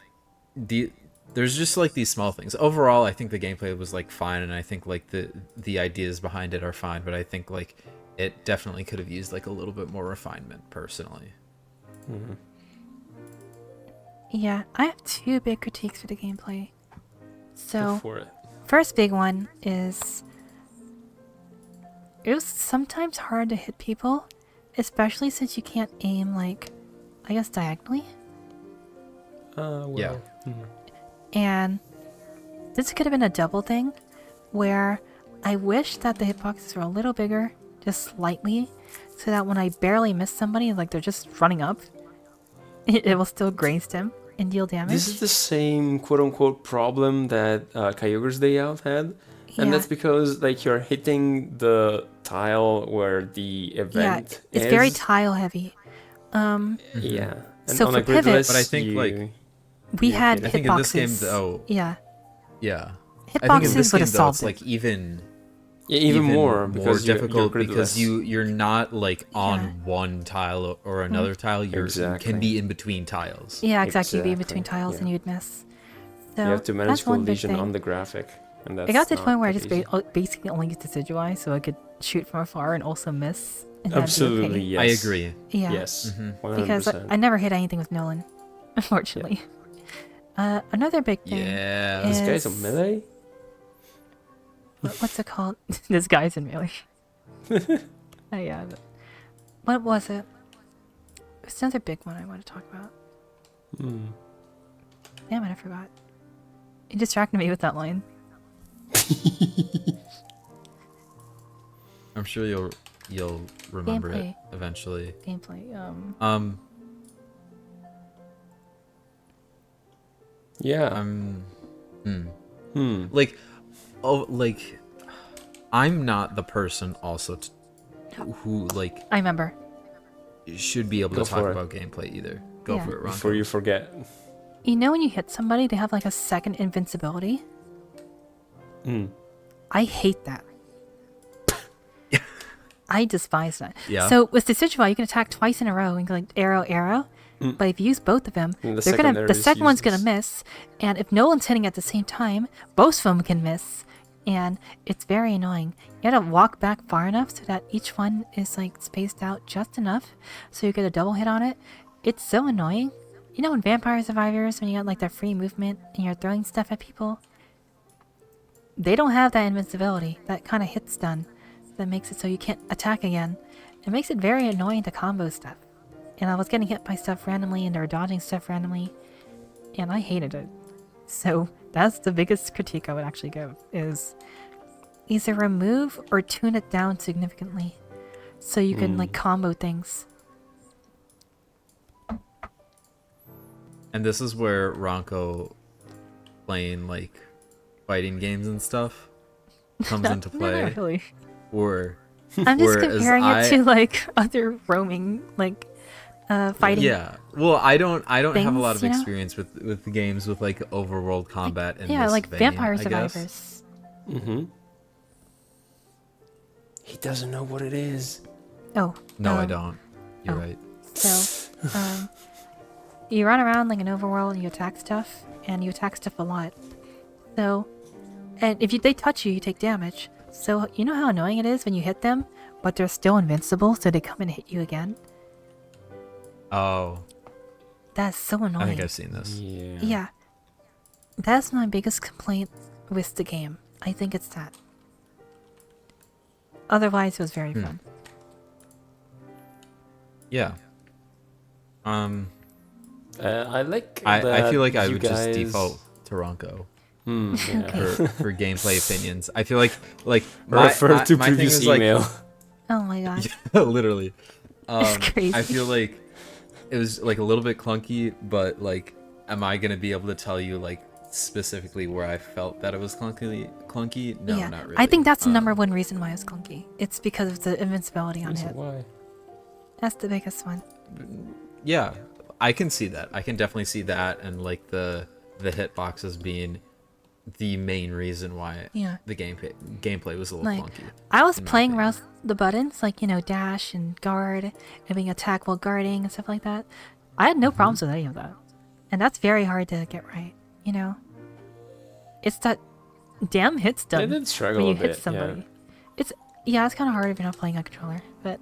A: there's just like these small things. Overall, I think the gameplay was like fine, and I think like the ideas behind it are fine, but I think like it definitely could have used like a little bit more refinement personally.
C: Yeah, I have 2 big critiques for the gameplay. So
B: Go for it.
C: First big one is it was sometimes hard to hit people, especially since you can't aim like, I guess, diagonally.
A: Yeah.
C: And this could have been a double thing where I wish that the hitboxes were a little bigger, just slightly, so that when I barely miss somebody, like they're just running up, it will still graze them and deal damage.
B: This is the same quote-unquote problem that Kyogre's Day Out had. And that's because like you're hitting the tile where the event is.
C: It's very tile heavy.
B: Yeah. And
C: so
B: on
C: for
B: a grid
C: pivot,
B: list,
A: but I think like
C: we had
A: I think
C: hitboxes.
A: in this game though,
C: yeah,
A: hitboxes
C: hitboxes
A: I think in this
C: would
A: game
C: have
A: though,
C: solved
A: it's
C: it.
A: like even
B: more because
A: difficult
B: you're
A: because you're not like on one tile or another tile. You can be in between tiles.
C: Yeah, exactly. You'd be in between tiles and you'd miss. So
B: you have to manage
C: that's one big
B: collision
C: thing.
B: on the graphic. And that's
C: it got to the point where I
B: easy.
C: just basically only used the Decidueye, so I could shoot from afar and also miss. And
B: Absolutely,
C: that'd be okay.
B: yes.
A: I agree.
C: Yeah.
B: Yes, 100%.
C: Because I never hit anything with Nolan, unfortunately. Another big thing.
A: Yeah.
C: is,
B: This guy's a melee?
C: What's it called? This guy's in melee. Yeah. What was it? It's another big one I want to talk about. Damn it, I forgot. You distracted me with that line.
A: I'm sure you'll remember
C: Gameplay.
A: it eventually.
C: Gameplay.
B: Yeah.
A: Like oh, like, I'm not the person also who like
C: I remember.
A: should be able
B: Go
A: to talk
B: for it.
A: about gameplay either. Go
C: Yeah.
A: for it, Ronco.
B: Before you forget.
C: You know when you hit somebody, they have like a second invincibility? I hate that. I despise that.
A: Yeah.
C: So with Decidueye, you can attack twice in a row and go like arrow, arrow. But if you use both of them,
B: And the
C: the second one's gonna
B: useless.
C: miss. And if no one's hitting at the same time, both of them can miss. And it's very annoying. You gotta walk back far enough so that each one is like spaced out just enough so you get a double hit on it. It's so annoying. You know in Vampire Survivors when you got like that free movement and you're throwing stuff at people? They don't have that invincibility, that kind of hit stun that makes it so you can't attack again. It makes it very annoying to combo stuff. And I was getting hit by stuff randomly and they were dodging stuff randomly. And I hated it. So that's the biggest critique I would actually give is either remove or tune it down significantly so you can like combo things.
A: And this is where Ronco playing like fighting games and stuff comes into play.
C: Not really.
A: Or
C: I'm just
A: whereas
C: comparing it to like other roaming like fighting.
A: Yeah. Well, I don't have a lot of
C: things, you know?
A: experience with the games with like overworld combat and
C: Yeah, like Vampire Survivors.
B: He doesn't know what it is.
C: Oh.
A: No, I don't. You're right.
C: So, you run around like an overworld and you attack stuff, and you attack stuff a lot. So, and if they touch you, you take damage. So, you know how annoying it is when you hit them, but they're still invincible, so they come and hit you again?
A: Oh,
C: That's so annoying.
A: I think I've seen this.
C: Yeah. That's my biggest complaint with the game. I think it's that. Otherwise, it was very fun.
A: Yeah.
B: I like.
A: I feel like I
B: you
A: would
B: guys...
A: just default to Ronco
C: Okay.
A: for gameplay opinions. I feel like
B: Refer to
A: my thing
B: previous
A: is, like,
B: email.
C: Oh my god.
A: literally.
C: It's crazy.
A: I feel like it was like a little bit clunky, but like, am I gonna be able to tell you like specifically where I felt that it was clunky? No,
C: yeah.
A: not really.
C: I think that's the number one reason why it's clunky. It's because of the invincibility on it.
B: Why?
C: That's the biggest one.
A: Yeah, I can see that. I can definitely see that, and like the hitboxes being the main reason why the gameplay was a little
C: Like,
A: clunky.
C: I was
A: in my
C: playing
A: opinion.
C: around the buttons, like, you know, dash and guard, and being attack while guarding and stuff like that. I had no problems with any of that. And that's very hard to get right, you know? It's that damn hit stun
B: I did struggle
C: when you
B: a bit,
C: hit somebody. It's kind of hard if you're not playing a controller, but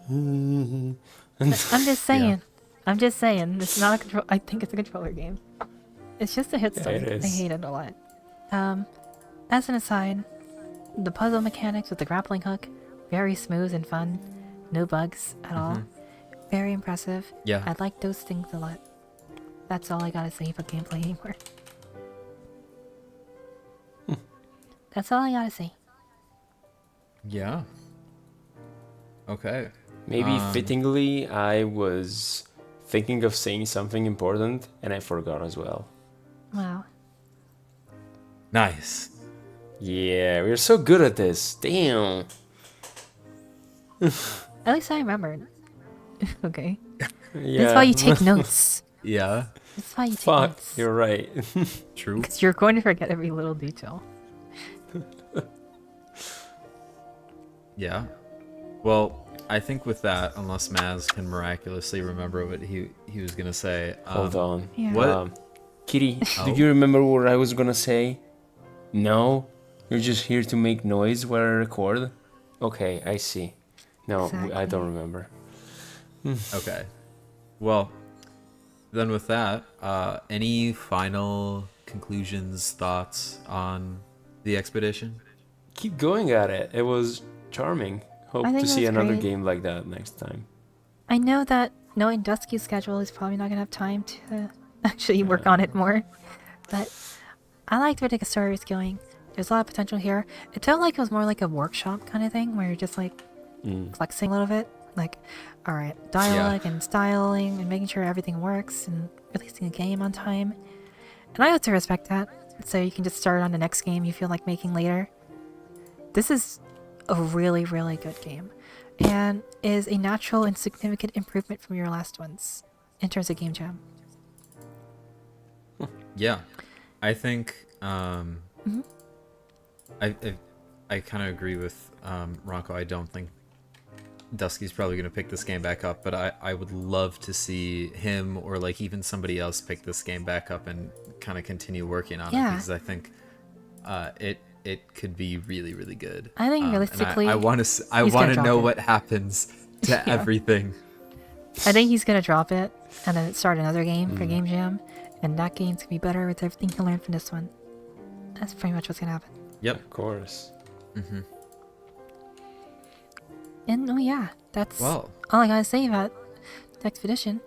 C: I'm just saying. I'm just saying. It's not a control. I think it's a controller game. It's just a hit stun.
B: it
C: I
B: is.
C: hate it a lot. As an aside, the puzzle mechanics with the grappling hook, very smooth and fun. No bugs at all. Very impressive.
A: Yeah.
C: I like those things a lot. That's all I gotta say about gameplay anymore. That's all I gotta say.
A: Yeah. Okay.
B: Maybe fittingly, I was thinking of saying something important and I forgot as well.
C: Wow.
A: Nice.
B: Yeah, we're so good at this. Damn.
C: At least I remembered. Okay.
B: Yeah.
C: That's why you take notes.
A: Yeah.
C: That's why you take
B: Fuck,
C: notes.
B: you're right.
A: True.
C: Because you're going to forget every little detail.
A: Yeah. Well, I think with that, unless Maz can miraculously remember what he was gonna say.
B: Hold on.
C: Yeah.
A: What?
B: Kitty,
A: Oh.
B: do you remember what I was gonna say? No? You're just here to make noise while I record? Okay, I see. No, I
C: Exactly.
B: don't remember.
A: Okay. Well, then with that, any final conclusions, thoughts on the expedition?
B: Keep going at it. It was charming. Hope
C: I think
B: to
C: it
B: see
C: was
B: another
C: great.
B: game like that next time.
C: I know that knowing Dusky's schedule is probably not going to have time to actually work on it more. But I liked where the story was going. There's a lot of potential here. It felt like it was more like a workshop kind of thing where you're just like flexing a little bit. Like, alright, dialogue and styling and making sure everything works and releasing a game on time. And I have to respect that. so you can just start on the next game you feel like making later. This is a really, really good game, and is a natural and significant improvement from your last ones in terms of game jam.
A: Yeah, I think I kind of agree with Ronco. I don't think Dusky's probably going to pick this game back up, but I would love to see him or like even somebody else pick this game back up and kind of continue working on it, because I think it could be really, really good.
C: I think realistically,
A: I want to know what happens to everything.
C: I think he's gonna drop it and then start another game for Game Jam, and that game's gonna be better with everything he learned from this one. That's pretty much what's gonna happen.
A: Yep,
B: of course.
C: And that's
A: all
C: I gotta say about the Expedition.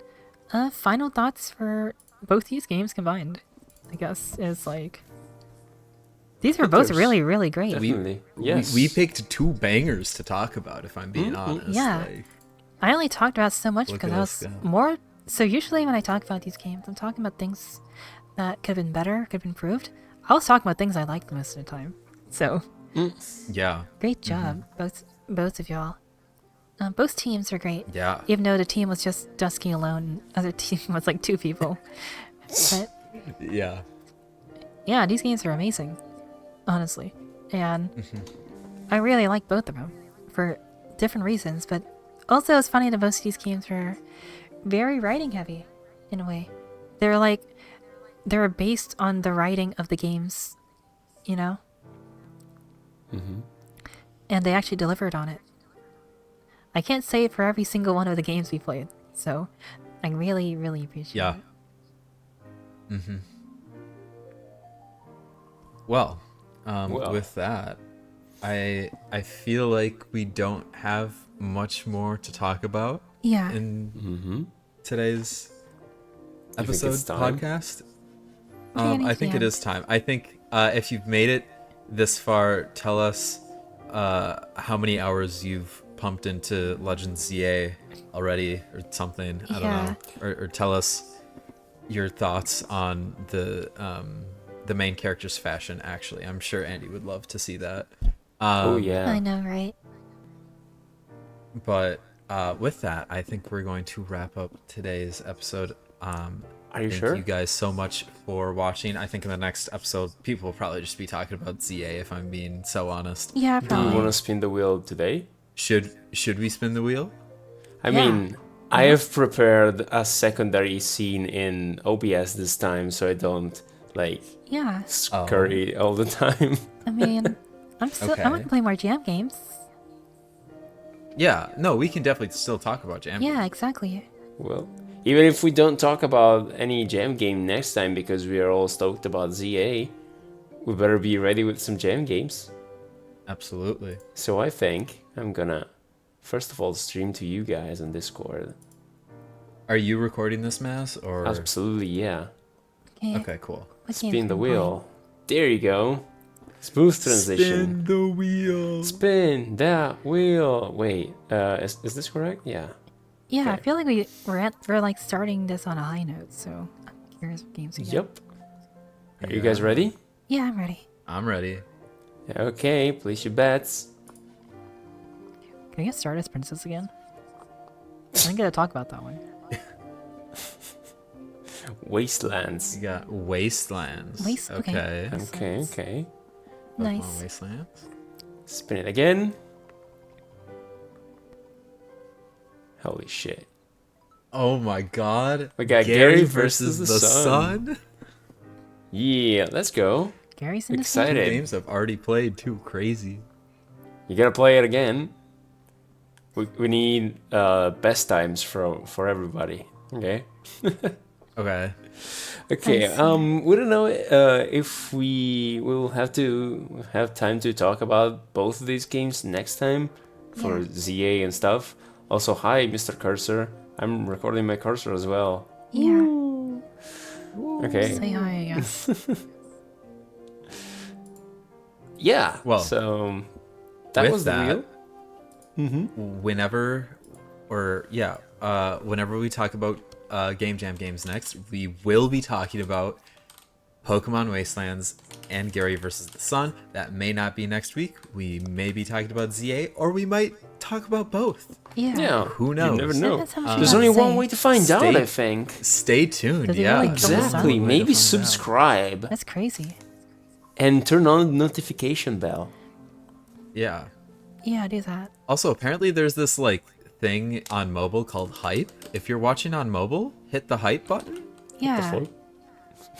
C: Final thoughts for both these games combined, I guess, is like these were both really, really great.
B: Definitely. Yes.
A: We picked two bangers to talk about, if I'm being honest.
C: Yeah.
A: Like,
C: I only talked about so much because I was more. So usually when I talk about these games, I'm talking about things that could have been better, could have been improved. I was talking about things I liked most of the time. So
A: yeah.
C: Great job, both of y'all. Both teams are great.
A: Yeah.
C: Even though the team was just Dusky alone, and the other team was like 2 people. But yeah, these games are amazing, honestly. And I really like both of them for different reasons. But also it's funny that most of these games were very writing heavy in a way. They're based on the writing of the games, you know? And they actually delivered on it. I can't say it for every single one of the games we played, so I really, really appreciate it.
A: Well, with that, I feel like we don't have much more to talk about in today's episode podcast. I think it is time. I think if you've made it this far, tell us how many hours you've pumped into Legends ZA already or something. I don't know. Or tell us your thoughts on the main character's fashion. Actually, I'm sure Andy would love to see that.
C: I know, right?
A: But with that, I think we're going to wrap up today's episode.
B: Are you
A: Thank you guys so much for watching. I think in the next episode, people will probably just be talking about ZA, if I'm being so honest.
C: Yeah,
B: Do
C: probably.
B: you want to spin the wheel today?
A: Should we spin the wheel?
B: I mean, I have prepared a secondary scene in OBS this time, so I don't scurry all the time.
C: I mean, I want to play more jam games.
A: Yeah, no, we can definitely still talk about jam games.
C: Yeah, exactly.
B: Well, even if we don't talk about any jam game next time because we are all stoked about ZA, we better be ready with some jam games.
A: Absolutely.
B: So I think I'm gonna, first of all, stream to you guys on Discord.
A: Are you recording this, Maz? Or
B: Absolutely, yeah.
A: Okay, cool.
B: Spin the wheel. There you go. Smooth transition.
A: Spin the wheel.
B: Spin that wheel. Wait, is this correct? Yeah.
C: Yeah,
B: Okay.
C: I feel like we're like starting this on a high note, so I'm curious what games we get.
B: Yep. Are you guys ready?
C: Yeah, I'm ready.
A: I'm ready.
B: Okay, place your bets.
C: Can we get Stardust Princess again? I didn't get to talk about that one.
B: Wastelands.
A: You got Wastelands.
C: Okay.
B: Okay.
C: Nice.
A: Pokemon Wastelands.
B: Spin it again. Holy shit.
A: Oh my god.
B: We got Gary versus the sun.
A: Sun.
B: Yeah, let's go.
C: Gary's in the
B: Excited.
A: Games I've already played too. Crazy.
B: You gotta play it again. We need best times for everybody. Okay.
A: Okay.
B: Okay. We don't know if we will have to have time to talk about both of these games next time for ZA and stuff. Also, hi, Mr. Cursor. I'm recording my cursor as well.
C: Yeah.
B: Okay.
C: Say hi again.
B: Yeah.
A: Well,
B: so that
A: with
B: was the
A: that,
B: wheel.
A: whenever we talk about Game Jam games next, we will be talking about Pokemon Wastelands and Gary versus the Sun. That may not be next week. We may be talking about ZA, or we might talk about both.
C: Yeah.
A: Who knows?
B: You never know.
C: There's
B: There's only one way to find out, I think.
A: Stay tuned.
C: Does he
A: Yeah,
C: really kill the sun?
B: Exactly. Maybe subscribe
C: That's crazy.
B: and turn on the notification bell.
A: Yeah.
C: Yeah, do that.
A: Also, apparently there's this like thing on mobile called hype. If you're watching on mobile, hit the hype button.
C: Yeah.
B: The fuck?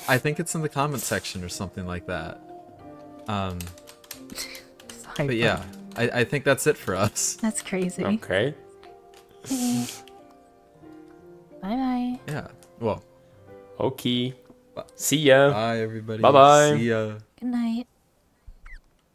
A: I think it's in the comment section or something like that. But yeah, I think that's it for us.
C: That's crazy.
B: Okay.
C: Bye-bye.
A: Yeah. Well,
B: Okay. See ya.
A: bye everybody.
B: Bye-bye.
A: See ya.
C: Good night.